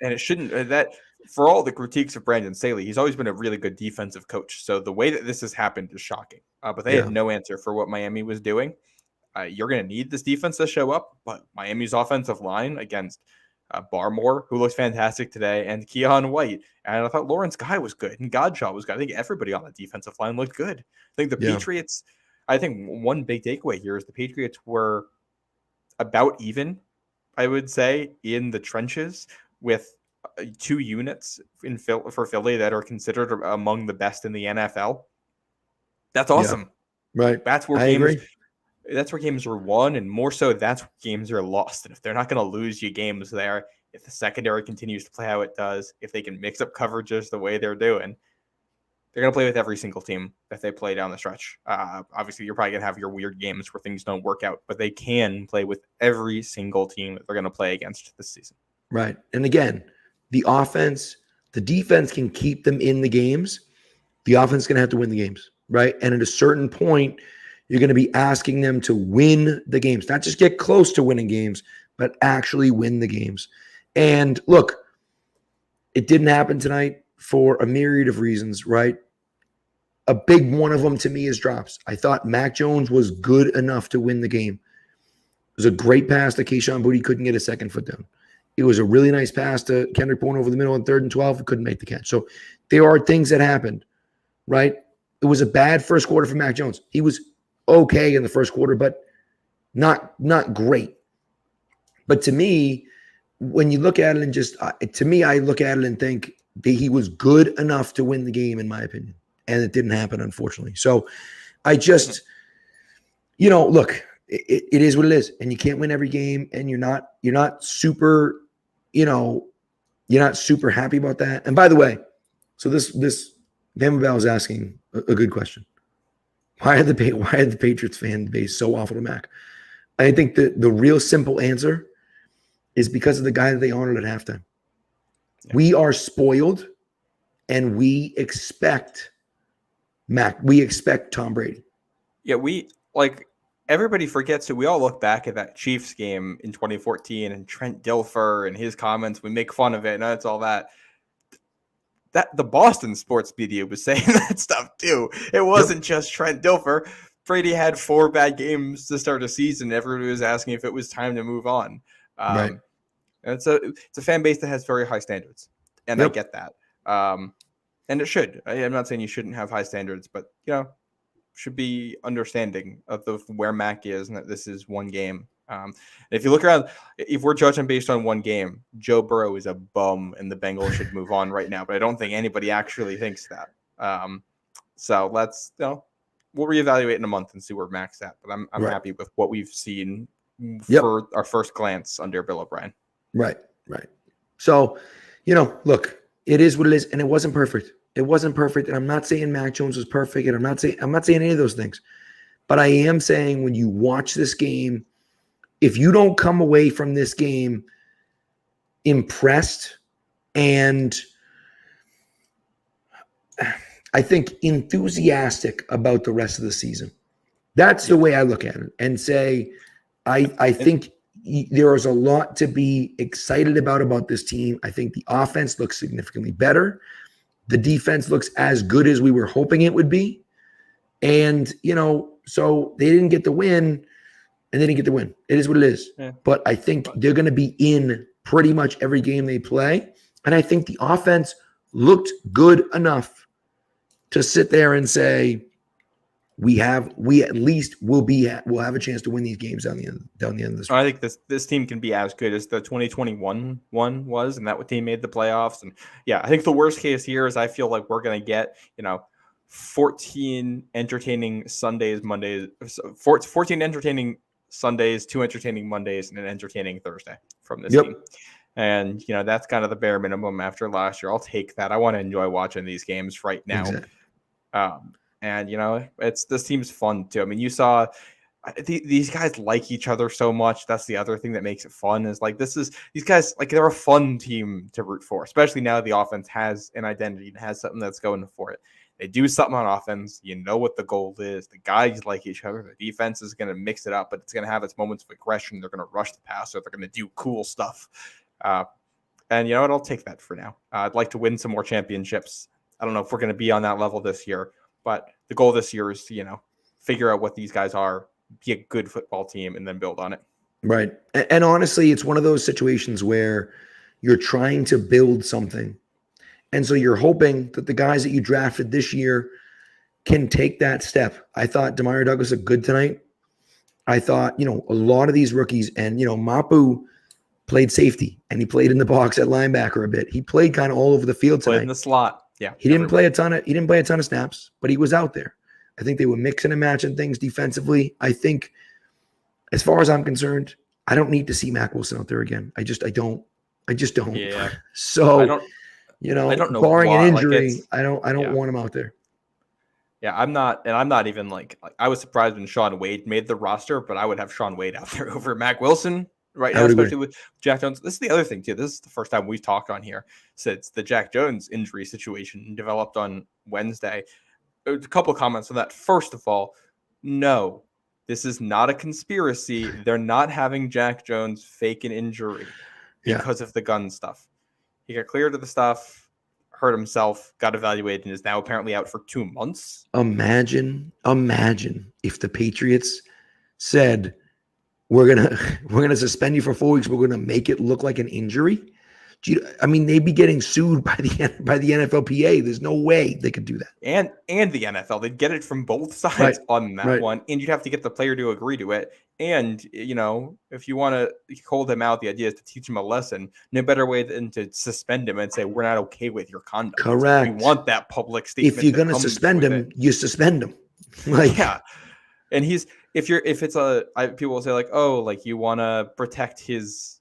And it shouldn't. That for all the critiques of Brandon Staley, he's always been a really good defensive coach. So the way that this has happened is shocking. But they had no answer for what Miami was doing. You're going to need this defense to show up, but Miami's offensive line against Barmore, who looks fantastic today, and Keon White. And I thought Lawrence Guy was good, and Godshaw was good. I think everybody on the defensive line looked good. I think the Patriots, I think one big takeaway here is the Patriots were about even, I would say, in the trenches with 2 units for Philly that are considered among the best in the NFL. That's awesome. Yeah. Right. That's where games are won, and more so, that's where games are lost. And if they're not going to lose you games there, if the secondary continues to play how it does, if they can mix up coverages the way they're doing, they're going to play with every single team that they play down the stretch. Obviously, you're probably going to have your weird games where things don't work out, but they can play with every single team that they're going to play against this season. Right. And again, the defense can keep them in the games. The offense is going to have to win the games, right? And at a certain point, you're going to be asking them to win the games, not just get close to winning games, but actually win the games. And look, it didn't happen tonight for a myriad of reasons, right? A big one of them to me is drops. I thought Mac Jones was good enough to win the game. It was a great pass to Kayshon Boutte, couldn't get a second foot down. It was a really nice pass to Kendrick Bourne over the middle on 3rd and 12, couldn't make the catch. So there are things that happened, right? It was a bad first quarter for Mac Jones. He was okay in the first quarter, but not great. But to me, when you look at it and I look at it and think that he was good enough to win the game, in my opinion. And it didn't happen, unfortunately. So I just, look, it is what it is. And you can't win every game, and you're not super, you're not super happy about that. And by the way, so this Bama Bell is asking a good question. Why are the Patriots fan base so awful to Mac? I think the real simple answer is because of the guy that they honored at halftime. Yeah. We are spoiled, and we expect Mac. We expect Tom Brady. Yeah, everybody forgets that we all look back at that Chiefs game in 2014 and Trent Dilfer and his comments. We make fun of it, and it's all that. That the Boston sports media was saying that stuff too. It wasn't just Trent Dilfer. Brady had 4 bad games to start a season. Everybody was asking if it was time to move on. Right. And it's a fan base that has very high standards, and I get that. And it should. I'm not saying you shouldn't have high standards, but should be understanding of where Mac is and that this is one game. If you look around, if we're judging based on one game, Joe Burrow is a bum and the Bengals should move on right now. But I don't think anybody actually thinks that. So let's we'll reevaluate in a month and see where Mac's at. But I'm Right. happy with what we've seen Yep. for our first glance under Bill O'Brien. Right. So, look, it is what it is, and it wasn't perfect. It wasn't perfect, and I'm not saying Mac Jones was perfect, and I'm not saying any of those things. But I am saying when you watch this game, if you don't come away from this game impressed and I think enthusiastic about the rest of the season, that's the way I look at it and say, I think there is a lot to be excited about this team. I think the offense looks significantly better. The defense looks as good as we were hoping it would be. And, so they didn't get the win, and they didn't get the win. It is what it is. Yeah. But I think they're going to be in pretty much every game they play. And I think the offense looked good enough to sit there and say, we at least we'll have a chance to win these games down the end of this. I think this team can be as good as the 2021 one was, and that team made the playoffs. And yeah, I think the worst case here is I feel like we're going to get 14 entertaining Sundays, Mondays, 14 entertaining Sundays, 2 entertaining Mondays, and an entertaining Thursday from this team. And that's kind of the bare minimum after last year. I'll take that. I want to enjoy watching these games right now. Exactly. And this team's fun too. I mean, you saw these guys like each other so much. That's the other thing that makes it fun is like these guys, like they're a fun team to root for, especially now the offense has an identity and has something that's going for it. They do something on offense. You know what the goal is. The guys like each other. The defense is going to mix it up, but it's going to have its moments of aggression. They're going to rush the passer. They're going to do cool stuff. And you know what? I'll take that for now. I'd like to win some more championships. I don't know if we're going to be on that level this year, but the goal this year is to, figure out what these guys are, be a good football team, and then build on it. Right. And honestly, it's one of those situations where you're trying to build something. And so you're hoping that the guys that you drafted this year can take that step. I thought Demario Douglas looked good tonight. I thought, a lot of these rookies, and, Mapu played safety, and he played in the box at linebacker a bit. He played kind of all over the field tonight. Played in the slot. Yeah. He didn't play a ton of snaps, but he was out there. I think they were mixing and matching things defensively. I think, as far as I'm concerned, I don't need to see Mac Wilson out there again. I just don't. Yeah. So, I don't know barring why. an injury, I don't want him out there. Yeah, I'm not even like I was surprised when Shaun Wade made the roster, but I would have Shaun Wade out there over Mac Wilson right now, especially with Jack Jones. This is the other thing too. This is the first time we've talked on here since the Jack Jones injury situation developed on Wednesday. A couple of comments on that. First of all, no, this is not a conspiracy. They're not having Jack Jones fake an injury because of the gun stuff. He got cleared of the stuff, hurt himself, got evaluated, and is now apparently out for 2 months. Imagine if the Patriots said, we're gonna suspend you for 4 weeks. We're gonna make it look like an injury. I mean, they'd be getting sued by the NFLPA. There's no way they could do that. And the NFL, they'd get it from both sides on that one, and you'd have to get the player to agree to it. And if you want to hold him out, the idea is to teach him a lesson. No better way than to suspend him and say we're not okay with your conduct. Correct. We want that public statement. If you're going to suspend him, you suspend him. And people will say like, oh, like you want to protect his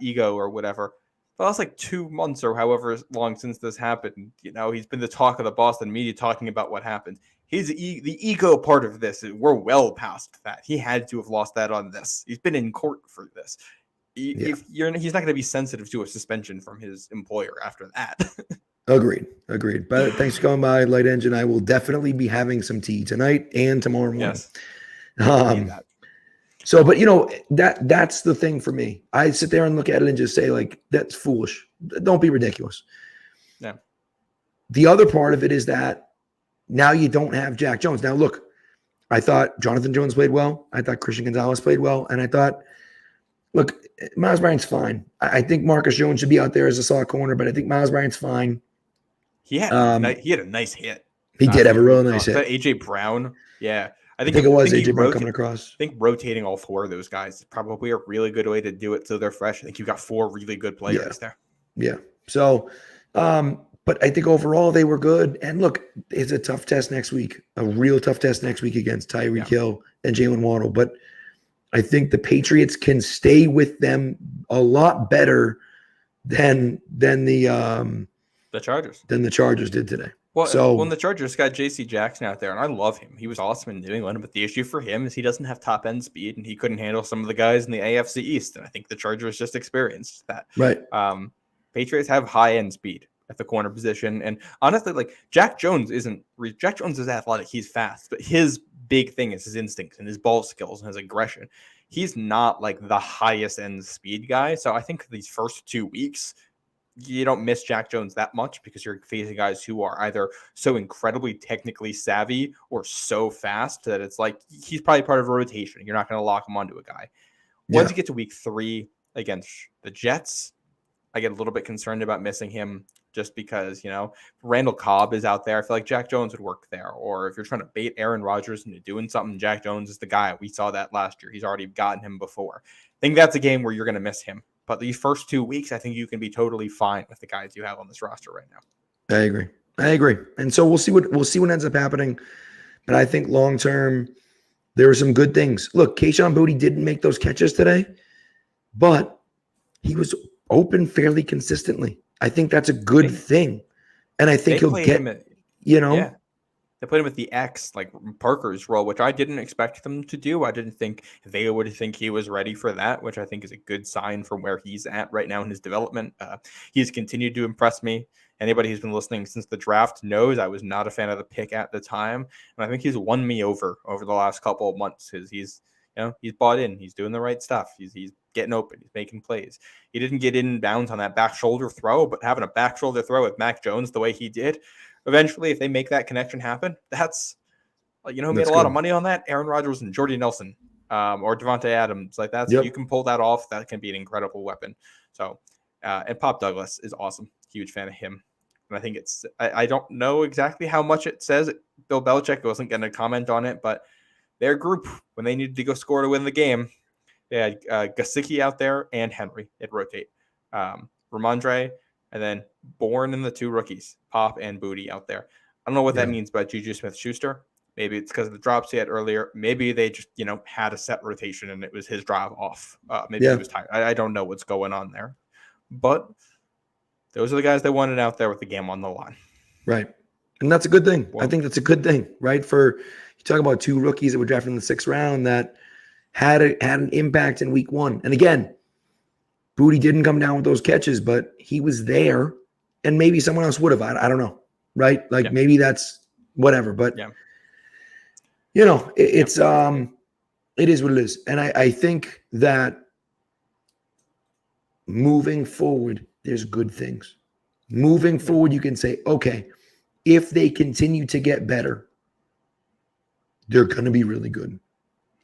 ego or whatever. But that's like 2 months or however long since this happened. He's been the talk of the Boston media talking about what happened. He's the ego part of this. We're well past that. He had to have lost that on this. He's been in court for this. He's not going to be sensitive to a suspension from his employer after that. Agreed. But thanks for coming by, Light Engine. I will definitely be having some tea tonight and tomorrow morning. Yes. So, but that's the thing for me. I sit there and look at it and just say, like, that's foolish. Don't be ridiculous. Yeah. The other part of it is that now you don't have Jack Jones. Now, look, I thought Jonathan Jones played well. I thought Christian Gonzalez played well. And I thought, look, Miles Bryant's fine. I think Marcus Jones should be out there as a slot corner, but I think Miles Bryant's fine. He had a nice hit. He did have a real nice hit. AJ Brown. Yeah. I think it was AJ Brown coming across. I think rotating all 4 of those guys is probably a really good way to do it so they're fresh. I think you've got 4 really good players there. Yeah. So, but But I think overall they were good. And look, it's a tough test next week, a real tough test next week against Tyreek Hill and Jalen Waddle. But I think the Patriots can stay with them a lot better than the Chargers. Than the Chargers did today. Well, so when the Chargers got J.C. Jackson out there, and I love him. He was awesome in New England, but the issue for him is he doesn't have top-end speed, and he couldn't handle some of the guys in the AFC East, and I think the Chargers just experienced that. Right. Patriots have high-end speed at the corner position, and honestly, like, Jack Jones is athletic, he's fast, but his big thing is his instincts and his ball skills and his aggression. He's not, like, the highest-end speed guy, so I think these first 2 weeks – you don't miss Jack Jones that much because you're facing guys who are either so incredibly technically savvy or so fast that it's like he's probably part of a rotation. You're not going to lock him onto a guy. Once you get to week 3 against the Jets, I get a little bit concerned about missing him just because, Randall Cobb is out there. I feel like Jack Jones would work there. Or if you're trying to bait Aaron Rodgers into doing something, Jack Jones is the guy. We saw that last year. He's already gotten him before. I think that's a game where you're going to miss him. But these first 2 weeks, I think you can be totally fine with the guys you have on this roster right now. I agree. And so we'll see what ends up happening. But I think long term, there were some good things. Look, Kayshon Boutte didn't make those catches today, but he was open fairly consistently. I think that's a good thing. And I think he'll get, Yeah. They put him at the X, like Parker's role, which I didn't expect them to do. I didn't think they would think he was ready for that, which I think is a good sign from where he's at right now in his development. He's continued to impress me. Anybody who's been listening since the draft knows I was not a fan of the pick at the time. And I think he's won me over the last couple of months because he's bought in. He's doing the right stuff. He's getting open. He's making plays. He didn't get in bounds on that back shoulder throw, but having a back shoulder throw with Mac Jones the way he did, eventually, if they make that connection happen, that's who made a lot of money on that? Aaron Rodgers and Jordy Nelson or Devontae Adams. Like that's if you can pull that off, that can be an incredible weapon. So, and Pop Douglas is awesome. Huge fan of him. And I think I don't know exactly how much it says. Bill Belichick wasn't going to comment on it, but their group, when they needed to go score to win the game, they had Gesicki out there and Henry. It'd rotate. Ramondre, and then Bourne and the 2 rookies, Pop and Boutte out there. I don't know what that means about Juju Smith-Schuster. Maybe it's because of the drops he had earlier. Maybe they just, had a set rotation and it was his drive off. Maybe he was tired. I don't know what's going on there. But those are the guys they wanted out there with the game on the line. Right. And that's a good thing. I think that's a good thing, right? You talk about 2 rookies that were drafted in the 6th round that had an impact in week 1. And again, Boutte didn't come down with those catches, but he was there, and maybe someone else would have. I don't know, right? Like maybe that's whatever, but it's it is what it is. And I think that moving forward, there's good things. Moving forward, you can say, okay, if they continue to get better, they're going to be really good.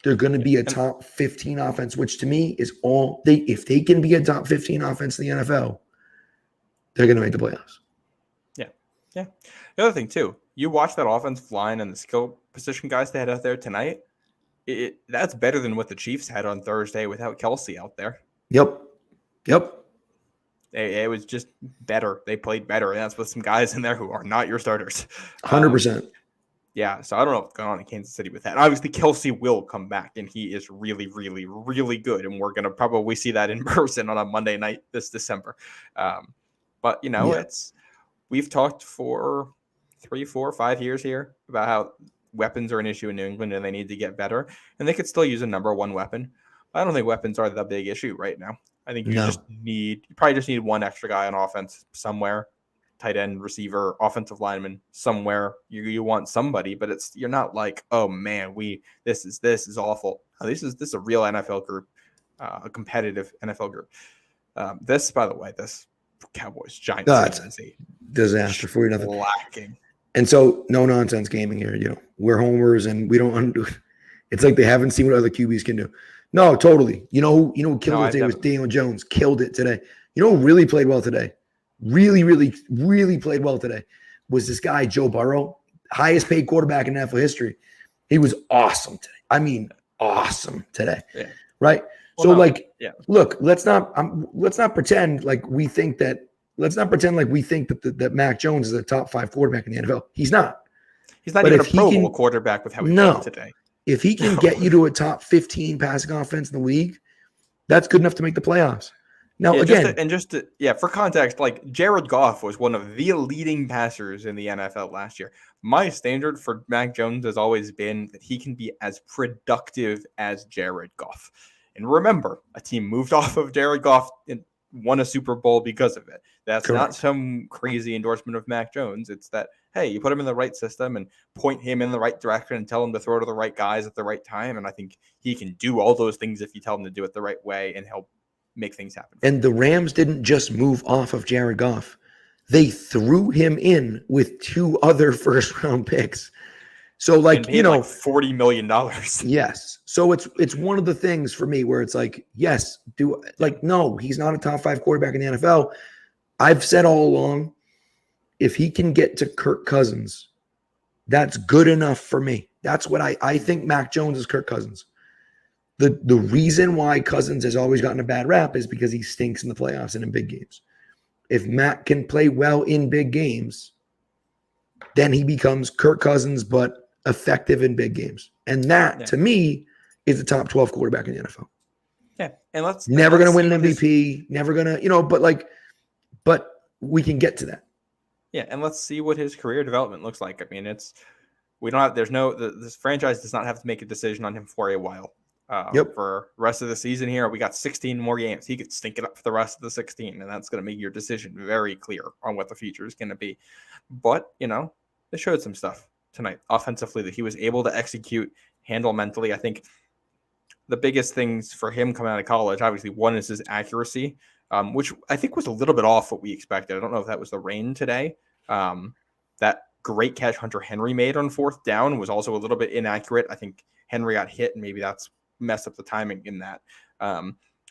They're going to be a top 15 offense, which to me is if they can be a top 15 offense in the NFL, they're going to make the playoffs. Yeah. The other thing too, you watch that offensive line and the skill position guys they had out there tonight. That's better than what the Chiefs had on Thursday without Kelsey out there. Yep. It was just better. They played better. And that's with some guys in there who are not your starters. 100%. Yeah, so I don't know what's going on in Kansas City with that. Obviously, Kelsey will come back, and he is really, really, really good, and we're going to probably see that in person on a Monday night this December. But, we've talked for 3, 4, 5 years here about how weapons are an issue in New England, and they need to get better, and they could still use a number 1 weapon. I don't think weapons are the big issue right now. I think you probably just need 1 extra guy on offense somewhere. Tight end, receiver, offensive lineman, somewhere you want somebody, but you're not like, oh man, this is awful. This is a real NFL group, a competitive NFL group. This, by the way, this Cowboys Giants is a disaster, 40-0 lacking. And so no nonsense gaming here. We're homers and we don't undo. It's like they haven't seen what other QBs can do. No, totally. Who killed it today was Daniel Jones. Killed it today. Who really played well today? Really, really, really played well today was this guy, Joe Burrow, highest paid quarterback in NFL history. He was awesome today. I mean, awesome today. Yeah. Right. Well, so look, let's not pretend like we think that let's not pretend like we think that Mac Jones is a top 5 quarterback in the NFL. He's not. He's not But even a if he Pro can- Bowl quarterback with how he No. played today. If he can get you to a top 15 passing offense in the league, that's good enough to make the playoffs. Now, For context, like Jared Goff was one of the leading passers in the NFL last year. My standard for Mac Jones has always been that he can be as productive as Jared Goff. And remember, a team moved off of Jared Goff and won a Super Bowl because of it. That's Correct. not some crazy endorsement of Mac Jones. It's that, hey, you put him in the right system and point him in the right direction and tell him to throw to the right guys at the right time. And I think he can do all those things if you tell him to do it the right way and help make things happen. And the Rams didn't just move off of Jared Goff. They threw him in with 2 other first-round picks. So, like, $40 million. Yes. So it's one of the things for me where it's like, yes, no, he's not a top 5 quarterback in the NFL. I've said all along, if he can get to Kirk Cousins, that's good enough for me. That's what I think Mac Jones is Kirk Cousins. The reason why Cousins has always gotten a bad rap is because he stinks in the playoffs and in big games. If Mac can play well in big games, then he becomes Kirk Cousins, but effective in big games. And that, to me, is the top 12 quarterback in the NFL. Yeah. And let's never going to win an MVP, never going to, but we can get to that. Yeah. And let's see what his career development looks like. I mean, this franchise does not have to make a decision on him for a while. For the rest of the season here, we got 16 more games. He could stink it up for the rest of the 16, and that's going to make your decision very clear on what the future is going to be. But, they showed some stuff tonight offensively that he was able to execute, handle mentally. I think the biggest things for him coming out of college, obviously, one is his accuracy, which I think was a little bit off what we expected. I don't know if that was the rain today. That great catch Hunter Henry made on 4th down was also a little bit inaccurate. I think Henry got hit, and maybe that's messed up the timing in that.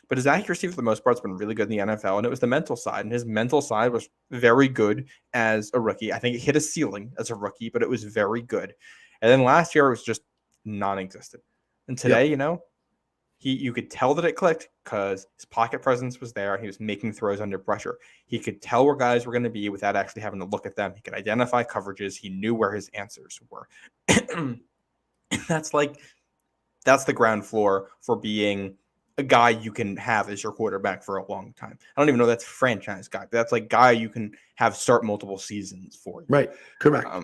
But his accuracy for the most part has been really good in the NFL, and it was the mental side. And his mental side was very good as a rookie. I think it hit a ceiling as a rookie, but it was very good. And then last year it was just non-existent. And today, you could tell that it clicked because his pocket presence was there. He was making throws under pressure. He could tell where guys were going to be without actually having to look at them. He could identify coverages. He knew where his answers were. That's the ground floor for being a guy you can have as your quarterback for a long time. I don't even know that's a franchise guy, but that's like guy you can have start multiple seasons for you. Right. Correct. All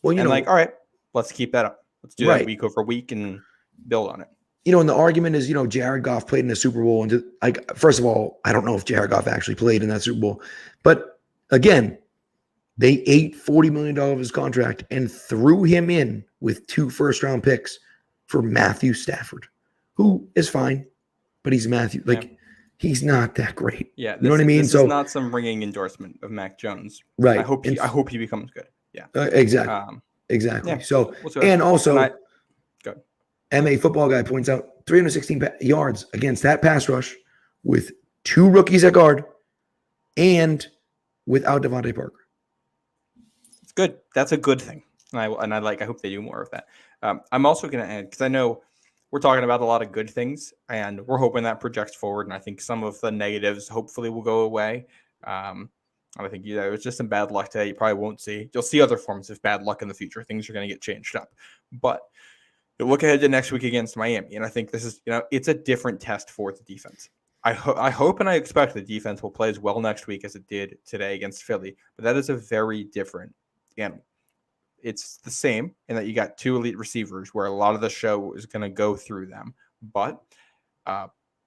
right, let's keep that up. Let's do that week over week and build on it. And the argument is, Jared Goff played in a Super Bowl. And first of all, I don't know if Jared Goff actually played in that Super Bowl. But again, they ate $40 million of his contract and threw him in with 2 first-round picks for Matthew Stafford, who is fine, but he's Matthew. He's not that great. Yeah, you know what I mean. This is not some ringing endorsement of Mac Jones. Right. I hope he becomes good. Yeah. Exactly. Exactly. Yeah. So and also, go. MA Football Guy points out 316 yards against that pass rush with 2 rookies at guard and without Devontae Parker. It's good. That's a good thing. I hope they do more of that. I'm also going to add, because I know we're talking about a lot of good things, and we're hoping that projects forward. And I think some of the negatives hopefully will go away. I think it was just some bad luck today. You probably won't see. You'll see other forms of bad luck in the future. Things are going to get changed up. But you look ahead to next week against Miami, and I think this is, it's a different test for the defense. I hope and I expect the defense will play as well next week as it did today against Philly. But that is a very different animal. It's the same in that you got 2 elite receivers where a lot of the show is going to go through them. But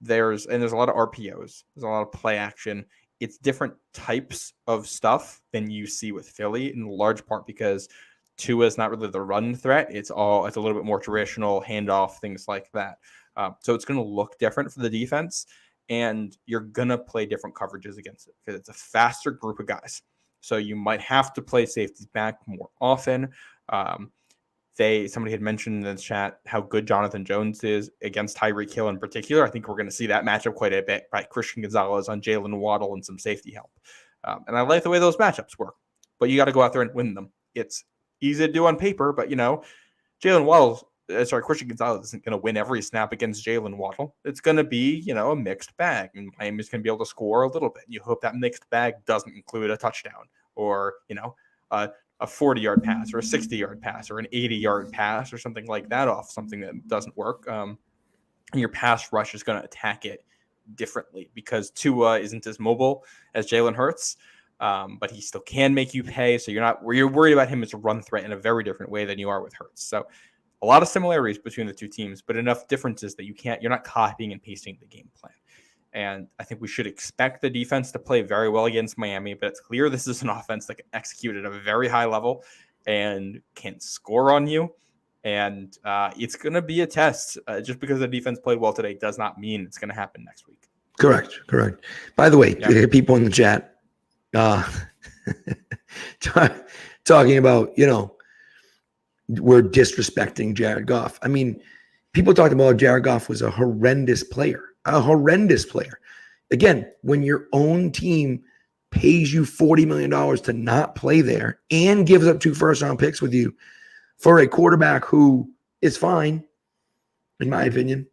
there's a lot of RPOs. There's a lot of play action. It's different types of stuff than you see with Philly, in large part because Tua is not really the run threat. It's a little bit more traditional handoff, things like that. So it's going to look different for the defense, and you're going to play different coverages against it because it's a faster group of guys. So you might have to play safeties back more often. Somebody had mentioned in the chat how good Jonathan Jones is against Tyreek Hill in particular. I think we're going to see that matchup quite a bit by Christian Gonzalez on Jalen Waddle and some safety help. And I like the way those matchups work, but you got to go out there and win them. It's easy to do on paper, but Jalen Waddle's Christian Gonzalez isn't going to win every snap against Jalen Waddle. It's going to be, a mixed bag, and Miami's going to be able to score a little bit. You hope that mixed bag doesn't include a touchdown or, a 40-yard pass or a 60-yard pass or an 80-yard pass or something like that off something that doesn't work. And your pass rush is going to attack it differently because Tua isn't as mobile as Jalen Hurts. But he still can make you pay. So you're worried about him as a run threat in a very different way than you are with Hurts. So a lot of similarities between the two teams, but enough differences that you're not copying and pasting the game plan. And I think we should expect the defense to play very well against Miami, but it's clear this is an offense that can execute at a very high level and can score on you. And it's going to be a test. Just because the defense played well today does not mean it's going to happen next week. Correct. By the way, people in the chat, talking about, we're disrespecting Jared Goff. I mean, people talked about Jared Goff was a horrendous player. Again, when your own team pays you $40 million to not play there and gives up 2 first-round picks with you for a quarterback who is fine, in my opinion,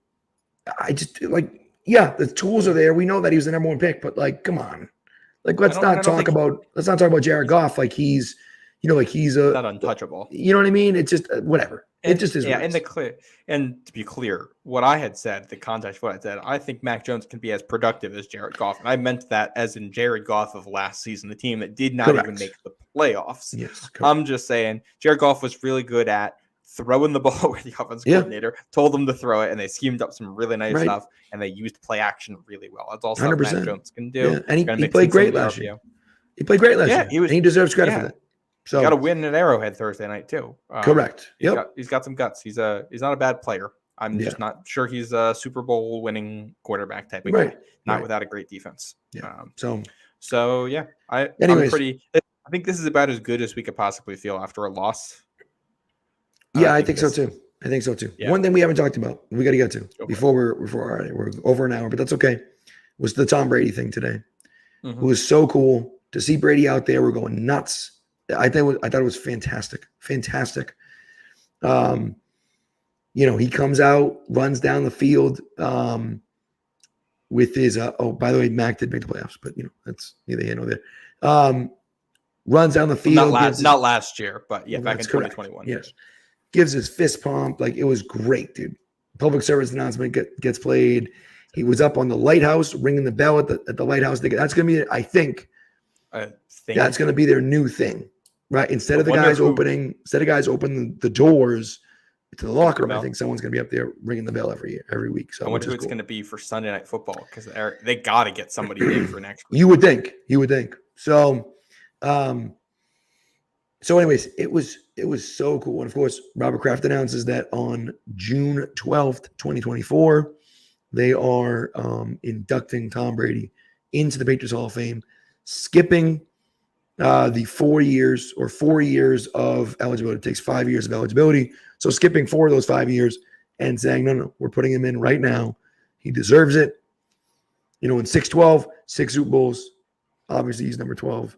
I just the tools are there. We know that he was the number 1 pick, but come on. Let's not talk about Jared Goff like he's not untouchable. You know what I mean? It's just whatever. It just is. Yeah, and to be clear, what I had said, the context of what I said, I think Mac Jones can be as productive as Jared Goff. And I meant that as in Jared Goff of last season, the team that did not even make the playoffs. Yes, I'm just saying Jared Goff was really good at throwing the ball where the offensive coordinator told them to throw it, and they schemed up some really nice stuff, and they used play action really well. That's all stuff 100%. Mac Jones can do. Yeah. And he played great last year. He played great last year. And he deserves credit for that. So he got a win at Arrowhead Thursday night too. Correct. He's got some guts. He's not a bad player. I'm just not sure he's a Super Bowl winning quarterback type of guy. Not without a great defense. Yeah. I think this is about as good as we could possibly feel after a loss. Yeah, I think so too. Yeah. One thing we haven't talked about, we got to get to before we're over an hour, but that's okay, was the Tom Brady thing today. It was so cool to see Brady out there. We're going nuts. I thought it was fantastic. He comes out, runs down the field with his by the way, Mac did make the playoffs, but that's neither here nor there. Runs down the field. Not last year, but back in 2021. Yes. Gives his fist pump. It was great, dude. Public service announcement gets played. He was up on the lighthouse, ringing the bell at the lighthouse. That's going to be, I think, that's going to be their new thing. Right, instead of guys opening the doors to the locker room, I think someone's going to be up there ringing the bell every week. So I wonder who it's going to be for Sunday Night Football, because they got to get somebody big for next week. You would think. So, anyways, it was so cool. And of course, Robert Kraft announces that on June 12th, 2024, they are inducting Tom Brady into the Patriots Hall of Fame, skipping the 4 years of eligibility. It takes 5 years of eligibility. So skipping 4 of those 5 years and saying, no, we're putting him in right now. He deserves it. In 6-12, 6 Super Bowls. Obviously, he's number 12.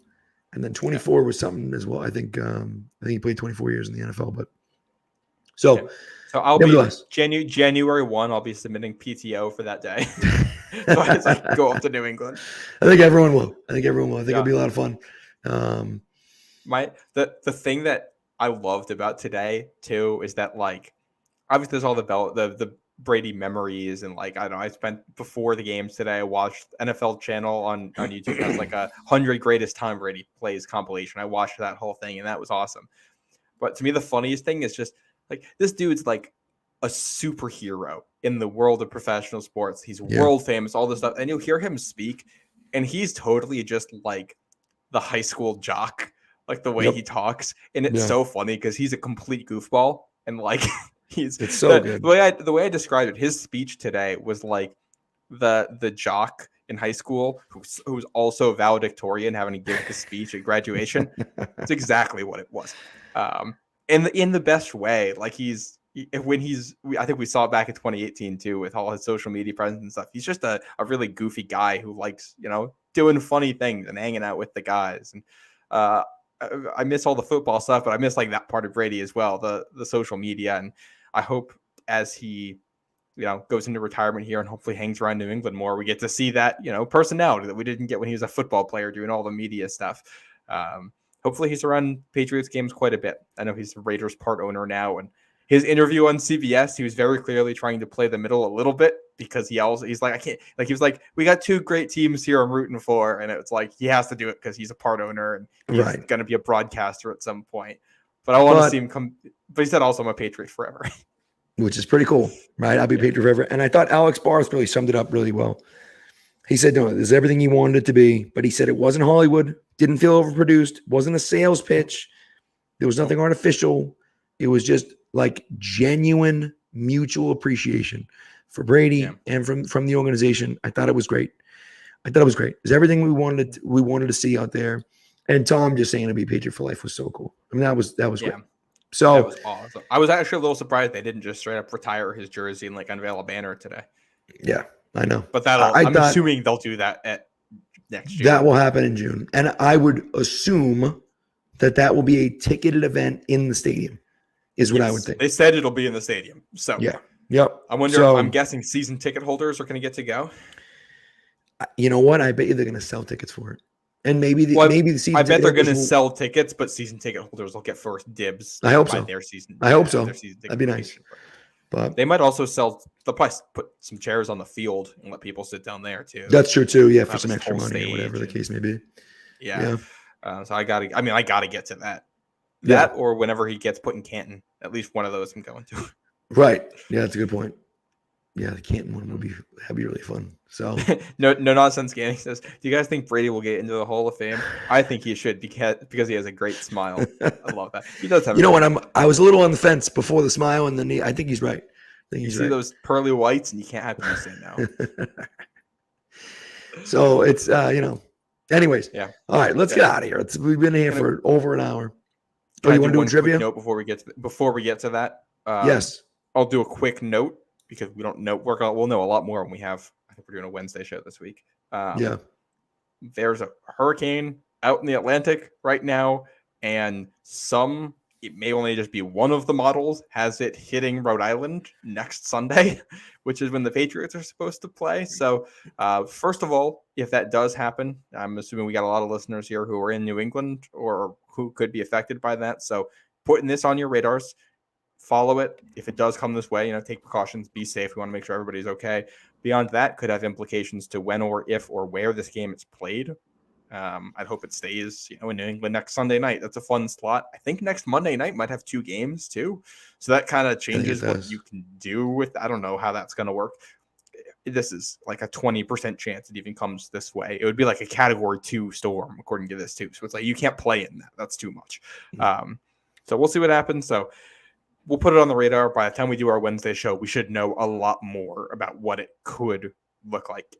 And then 24 was something as well. I think he played 24 years in the NFL. But so I'll be January 1. I'll be submitting PTO for that day. So I can go off to New England. I think everyone will. I think it'll be a lot of fun. The thing that I loved about today too is that obviously there's all the Brady memories, and I spent before the games today, I watched NFL channel on YouTube. That's 100 greatest Tom Brady plays compilation. I watched that whole thing, and that was awesome. But to me, the funniest thing is just this dude's a superhero in the world of professional sports. He's world famous, all this stuff, and you'll hear him speak, and he's totally just the high school jock, the way he talks. And it's so funny because he's a complete goofball. And it's so good. The way I described it, his speech today was the jock in high school who's also valedictorian having to give a speech at graduation. It's exactly what it was. In the best way. I think we saw it back in 2018 too, with all his social media presence and stuff. He's just a really goofy guy who likes, doing funny things and hanging out with the guys. And I miss all the football stuff, but I miss that part of Brady as well, the social media. And I hope as he, goes into retirement here and hopefully hangs around New England more, we get to see that, personality that we didn't get when he was a football player doing all the media stuff. Hopefully he's around Patriots games quite a bit. I know he's the Raiders part owner now, and his interview on CBS, he was very clearly trying to play the middle a little bit because he's like, I can't, like, he was like, we got two great teams here I'm rooting for. And it's like, he has to do it because he's a part owner and he's going to be a broadcaster at some point. But I want to see him come. But he said also, I'm a Patriot forever. Which is pretty cool, right? I'll be Patriot forever. And I thought Alex Barth really summed it up really well. He said, no, this is everything he wanted it to be. But he said it wasn't Hollywood, didn't feel overproduced, wasn't a sales pitch. There was nothing artificial. It was just like genuine mutual appreciation for Brady and from the organization. I thought it was great. It was everything we wanted to see out there. And Tom just saying to be Patriot for life was so cool. I mean, that was great. So that was awesome. I was actually a little surprised they didn't just straight up retire his jersey and like unveil a banner today. Yeah, I know. But I'm assuming they'll do that at next year. That will happen in June. And I would assume that will be a ticketed event in the stadium, is what I would think. They said it'll be in the stadium. So yeah. Yep. I wonder I'm guessing season ticket holders are going to get to go. You know what? I bet you they're going to sell tickets for it. And maybe the season. I bet they're going to sell tickets, but season ticket holders will get first dibs. I hope so. Their season. I hope so. That'd be nice. But they might also they'll probably put some chairs on the field and let people sit down there too. That's true too. Yeah, for some extra money or whatever the case may be. Yeah. So I gotta get to that. That or whenever he gets put in Canton, at least one of those I'm going to. Right. Yeah, that's a good point. Yeah, the Canton one that'd be really fun. So no nonsense. Ganny says, "Do you guys think Brady will get into the Hall of Fame?" I think he should because he has a great smile. I love that. He does have. I was a little on the fence before the smile, and then I think he's right. You see those pearly whites, and you can't have him say no. So it's Anyways, yeah. All right, let's get out of here. We've been here for over an hour. Oh, you want to do a trivia? Note before we get to that. Yes, I'll do a quick note. Because we don't know, we'll know a lot more when we have. I think we're doing a Wednesday show this week. There's a hurricane out in the Atlantic right now, and it may only just be one of the models has it hitting Rhode Island next Sunday, which is when the Patriots are supposed to play. So, first of all, if that does happen, I'm assuming we got a lot of listeners here who are in New England or who could be affected by that. So, putting this on your radars. Follow it. If it does come this way, take precautions, be safe. We want to make sure everybody's okay. Beyond that, could have implications to when or if or where this game is played. I'd hope it stays, in New England next Sunday night. That's a fun slot. I think next Monday night might have 2 games too. So that kind of changes what you can do with. I don't know how that's going to work. This is like a 20% chance it even comes this way. It would be like a category 2 storm, according to this too. So it's like, you can't play in that. That's too much. So we'll see what happens. So we'll put it on the radar. By the time we do our Wednesday show, we should know a lot more about what it could look like.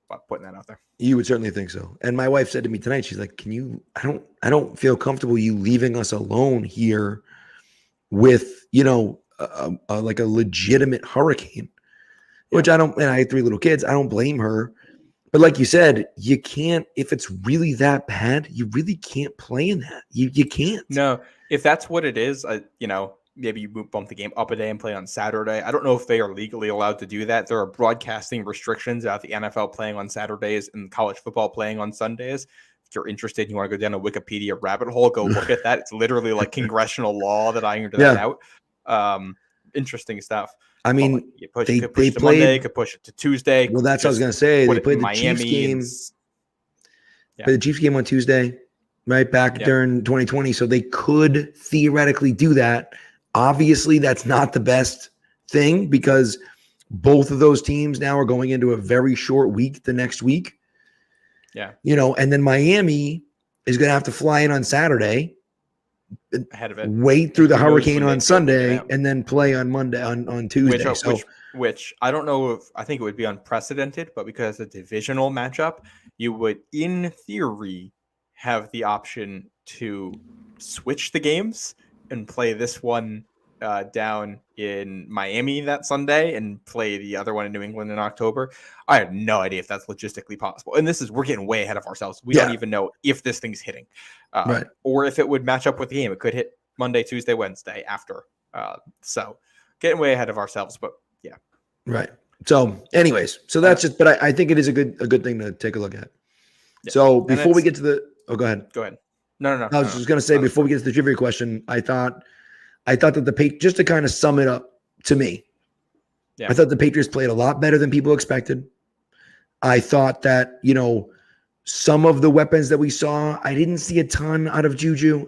But putting that out there. You would certainly think so. And my wife said to me tonight, she's like, I don't feel comfortable you leaving us alone here with, like a legitimate hurricane, which I don't, and I had 3 little kids. I don't blame her. But like you said, you can't, if it's really that bad, you really can't play in that. You can't. No, if that's what it is, maybe you bump the game up a day and play on Saturday. I don't know if they are legally allowed to do that. There are broadcasting restrictions about the NFL playing on Saturdays and college football playing on Sundays. If you're interested, you want to go down a Wikipedia rabbit hole, go look at that. It's literally like congressional law that ironed that out. Interesting stuff. I mean, you could push it to Monday, could push it to Tuesday. Well, that's what I was going to say. They played the Miami Chiefs game. Played the Chiefs game on Tuesday, right back during 2020. So they could theoretically do that. Obviously, that's not the best thing because both of those teams now are going into a very short week the next week. Yeah. And then Miami is going to have to fly in on Saturday, ahead of it, wait through the hurricane on Sunday, and then play on Monday, on Tuesday. Which I don't know if I think it would be unprecedented, but because it's a divisional matchup, you would, in theory, have the option to switch the games and play this one down in Miami that Sunday and play the other one in New England in October. I have no idea if that's logistically possible. And we're getting way ahead of ourselves. We don't even know if this thing's hitting or if it would match up with the game. It could hit Monday, Tuesday, Wednesday after. So getting way ahead of ourselves, but yeah. Right. So, anyways, so that's just. But I think it is a good thing to take a look at. Yeah. So before we get to the, go ahead. Go ahead. No. I was just going to say before we get to the trivia question, I thought that just to kind of sum it up to me, I thought the Patriots played a lot better than people expected. I thought that, some of the weapons that we saw, I didn't see a ton out of Juju.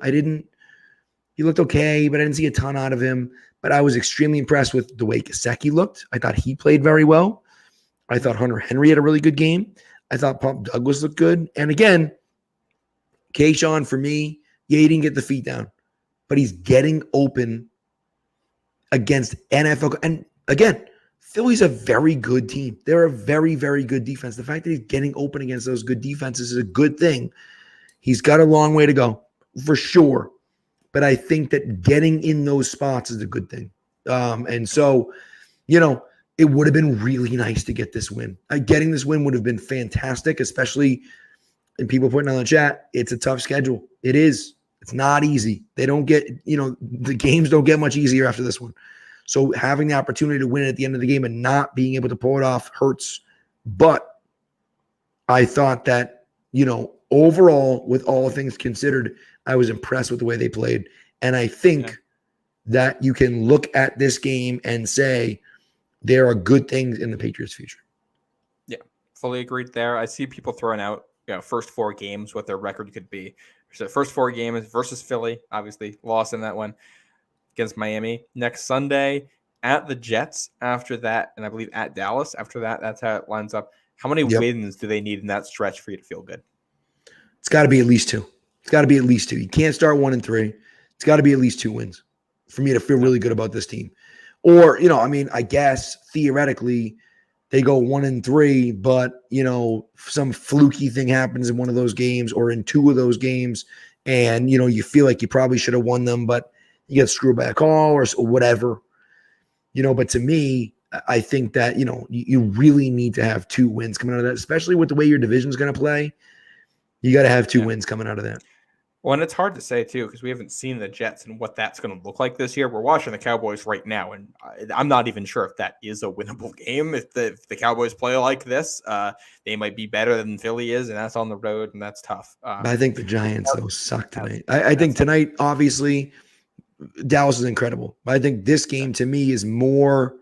He looked okay, but I didn't see a ton out of him. But I was extremely impressed with the way Gesicki looked. I thought he played very well. I thought Hunter Henry had a really good game. I thought Pop Douglas looked good. And again, Kayshawn, for me, he didn't get the feet down, but he's getting open against NFL. And again, Philly's a very good team. They're a very, very good defense. The fact that he's getting open against those good defenses is a good thing. He's got a long way to go, for sure. But I think that getting in those spots is a good thing. And so, it would have been really nice to get this win. Getting this win would have been fantastic, especially in people putting on the chat. It's a tough schedule. It is. It's not easy. They don't get, the games don't get much easier after this one. So having the opportunity to win at the end of the game and not being able to pull it off hurts. But I thought that, overall, with all things considered, I was impressed with the way they played. And I think that you can look at this game and say there are good things in the Patriots' future. Yeah, fully agreed there. I see people throwing out, first 4 games, what their record could be. So first 4 games versus Philly, obviously lost in that one, against Miami. Next Sunday at the Jets. After that, and I believe at Dallas. After that, that's how it lines up. How many wins do they need in that stretch for you to feel good? It's got to be at least 2. You can't start 1-3. It's got to be at least 2 wins for me to feel really good about this team. Or, I guess theoretically they go 1-3, but, some fluky thing happens in one of those games or in 2 of those games. And, you feel like you probably should have won them, but you get screwed by a call or whatever, but to me, I think that, you really need to have 2 wins coming out of that, especially with the way your division is going to play. You got to have 2 wins coming out of that. Well, and it's hard to say, too, because we haven't seen the Jets and what that's going to look like this year. We're watching the Cowboys right now, and I'm not even sure if that is a winnable game. If the Cowboys play like this, they might be better than Philly is, and that's on the road, and that's tough. But I think the Giants, though, suck tonight. I think tonight, obviously, Dallas is incredible. But I think this game, to me, is more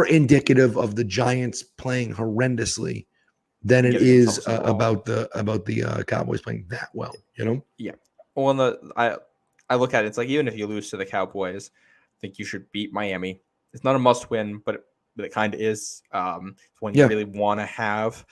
indicative of the Giants playing horrendously than it is about the Cowboys playing that well, Yeah. Well, I look at it, it's like even if you lose to the Cowboys, I think you should beat Miami. It's not a must-win, but it kind of is. It's one you really want to have.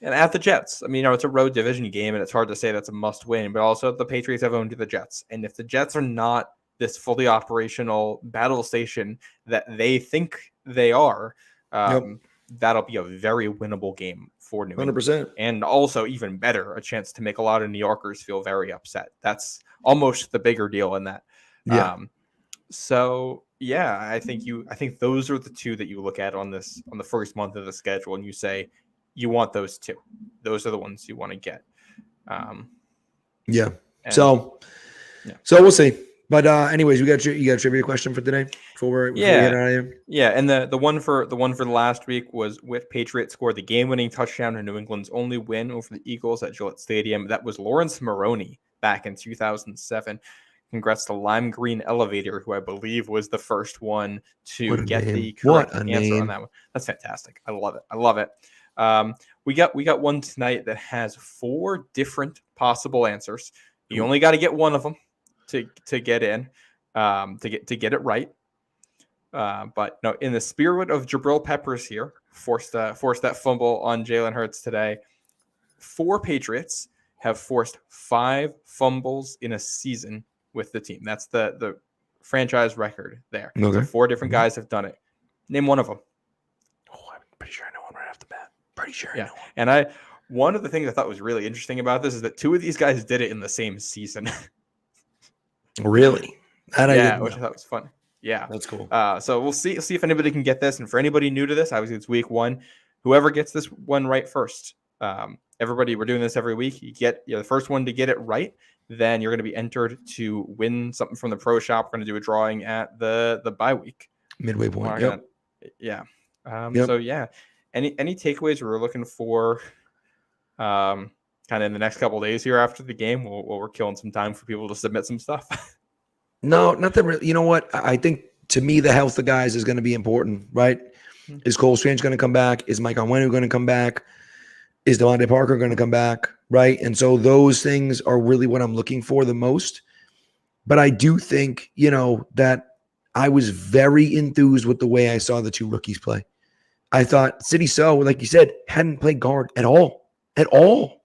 And at the Jets, it's a road division game, and it's hard to say that's a must-win. But also, the Patriots have owned the Jets, and if the Jets are not this fully operational battle station that they think they are, that'll be a very winnable game for New England. 100%. And also, even better, a chance to make a lot of New Yorkers feel very upset. That's almost the bigger deal in that. Yeah. I think those are the 2 that you look at on the first month of the schedule, and you say you want those 2. Those are the ones you want to get. So we'll see. But anyways, you got a trivia question for today before we get out of here? Yeah, and the one for the last week was which Patriots scored the game-winning touchdown in New England's only win over the Eagles at Gillette Stadium. That was Lawrence Maroney back in 2007. Congrats to Lime Green Elevator, who I believe was the first one to get the correct answer on that one. That's fantastic. I love it. We got one tonight that has 4 different possible answers. You only got to get one of them to get in, to get it right. But no, in the spirit of Jabril Peppers here, forced that fumble on Jalen Hurts today. 4 Patriots have forced 5 fumbles in a season with the team. That's the franchise record there. Okay. So 4 different guys have done it. Name one of them. Oh, I'm pretty sure I know one right off the bat. Pretty sure. Yeah. And one of the things I thought was really interesting about this is that 2 of these guys did it in the same season. Really? Which I thought was fun. Yeah, that's cool. So we'll see if anybody can get this. And for anybody new to this, obviously it's week 1. Whoever gets this one right first. Everybody, we're doing this every week. You get the first one to get it right, then you're going to be entered to win something from the Pro Shop. We're going to do a drawing at the bye week. Midway We're point. not Yep. Yeah. Yep. So yeah, any takeaways we're looking for, kind of in the next couple of days here after the game, while we're killing some time for people to submit some stuff. No, nothing really. You know what? I think to me, the health of guys is going to be important, right? Hmm. Is Cole Strange going to come back? Is Mike Onwenu going to come back? Is Devontae Parker going to come back? Right. And so those things are really what I'm looking for the most. But I do think, that I was very enthused with the way I saw the two rookies play. I thought City So, like you said, hadn't played guard at all. At all.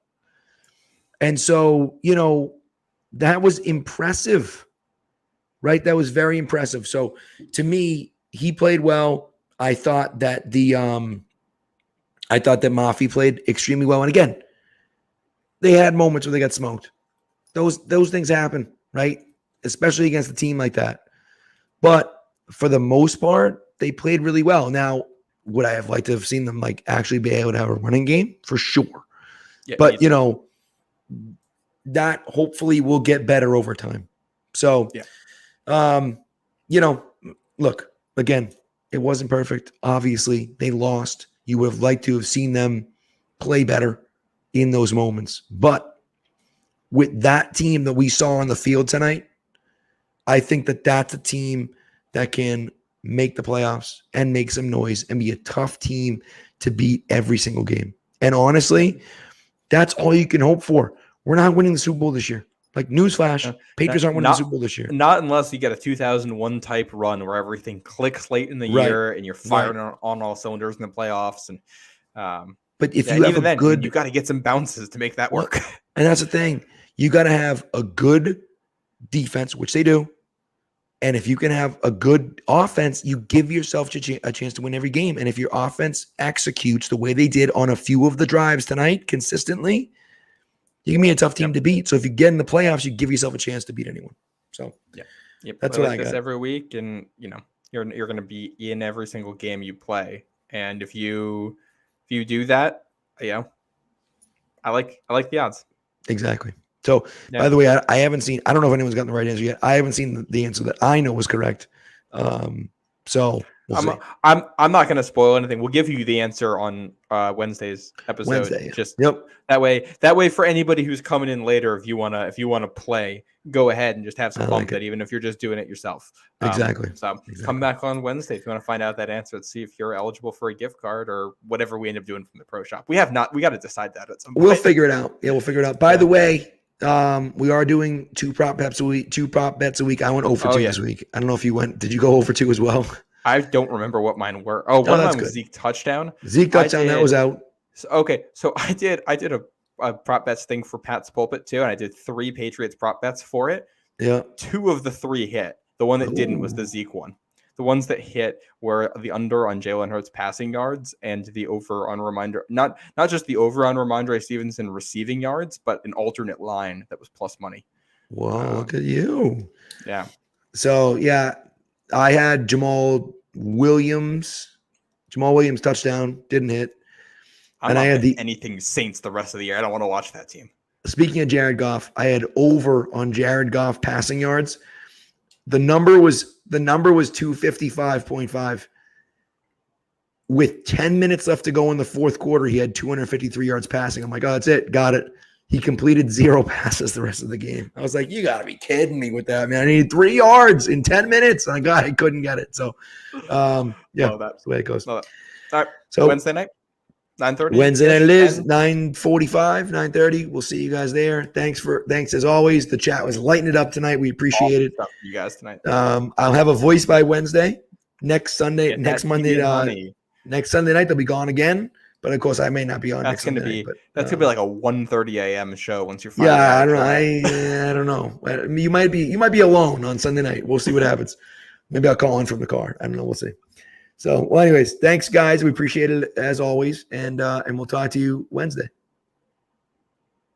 And so, that was impressive. Right? That was very impressive. So to me, he played well. I thought that Mafi played extremely well. And again, they had moments where they got smoked. Those things happen, right? Especially against a team like that. But for the most part, they played really well. Now, would I have liked to have seen them actually be able to have a running game? For sure. Yeah, but that hopefully will get better over time. So yeah. Look, again, it wasn't perfect. Obviously, they lost. You would have liked to have seen them play better in those moments. But with that team that we saw on the field tonight, I think that that's a team that can make the playoffs and make some noise and be a tough team to beat every single game. And honestly, that's all you can hope for. We're not winning the Super Bowl this year. Newsflash, Patriots aren't winning the Super Bowl this year. Not unless you get a 2001 type run where everything clicks late in the year and you're firing on all cylinders in the playoffs. And but if you have a good, you got to get some bounces to make that work. And that's the thing. You got to have a good defense, which they do. And if you can have a good offense, you give yourself a chance to win every game. And if your offense executes the way they did on a few of the drives tonight consistently, you can be a tough team to beat. So if you get in the playoffs, you give yourself a chance to beat anyone. So that's what I got. Every week, and you're going to be in every single game you play. And if you do that, I like the odds. Exactly. So, by the way, I haven't seen. I don't know if anyone's gotten the right answer yet. I haven't seen the answer that I know was correct. So we'll see. I'm not going to spoil anything. We'll give you the answer on Wednesday's episode. Just that way for anybody who's coming in later, if you wanna play, go ahead and just have some fun with it, even if you're just doing it yourself. Exactly. Come back on Wednesday if you want to find out that answer and see if you're eligible for a gift card or whatever we end up doing from the pro shop. We got to decide that at some point. We'll figure it out. Yeah, we'll figure it out. By the way, we are doing two prop bets a week. I went 0 for 2 this week. I don't know if you went. Did you go 0 for 2 as well? I don't remember what mine were. One of mine was Zeke touchdown. That was out. So I did a prop bets thing for Pat's Pulpit too, and I did 3 Patriots prop bets for it. Yeah. 2 of the 3 hit. The one that didn't was the Zeke one. The ones that hit were the under on Jalen Hurts passing yards and the over on Rhamondre, not just the over on Rhamondre Stevenson receiving yards, but an alternate line that was plus money. Wow, look at you. Yeah. So I had Jamal Williams touchdown, didn't hit. I had anything Saints the rest of the year. I don't want to watch that team. Speaking of Jared Goff, I had over on Jared Goff passing yards. The number was 255.5. With 10 minutes left to go in the fourth quarter, he had 253 yards passing. I'm like, oh, that's it. Got it. He completed 0 passes the rest of the game. I was like, you got to be kidding me with that, man. I needed 3 yards in 10 minutes. And I couldn't get it. So, that's the way it goes. All right. So Wednesday night, 9:30. Wednesday night it is 9:45, 9:30. We'll see you guys there. Thanks as always. The chat was lighting it up tonight. We appreciate it. You guys tonight. I'll have a voice by Wednesday. Next Sunday, next Monday, next Sunday night they'll be gone again. But of course, I may not be on. That's going to be like a 1:30 a.m. show once you're. I don't know. I don't know. You might be alone on Sunday night. We'll see what happens. Maybe I'll call in from the car. I don't know. We'll see. So, anyways, thanks, guys. We appreciate it as always, and we'll talk to you Wednesday.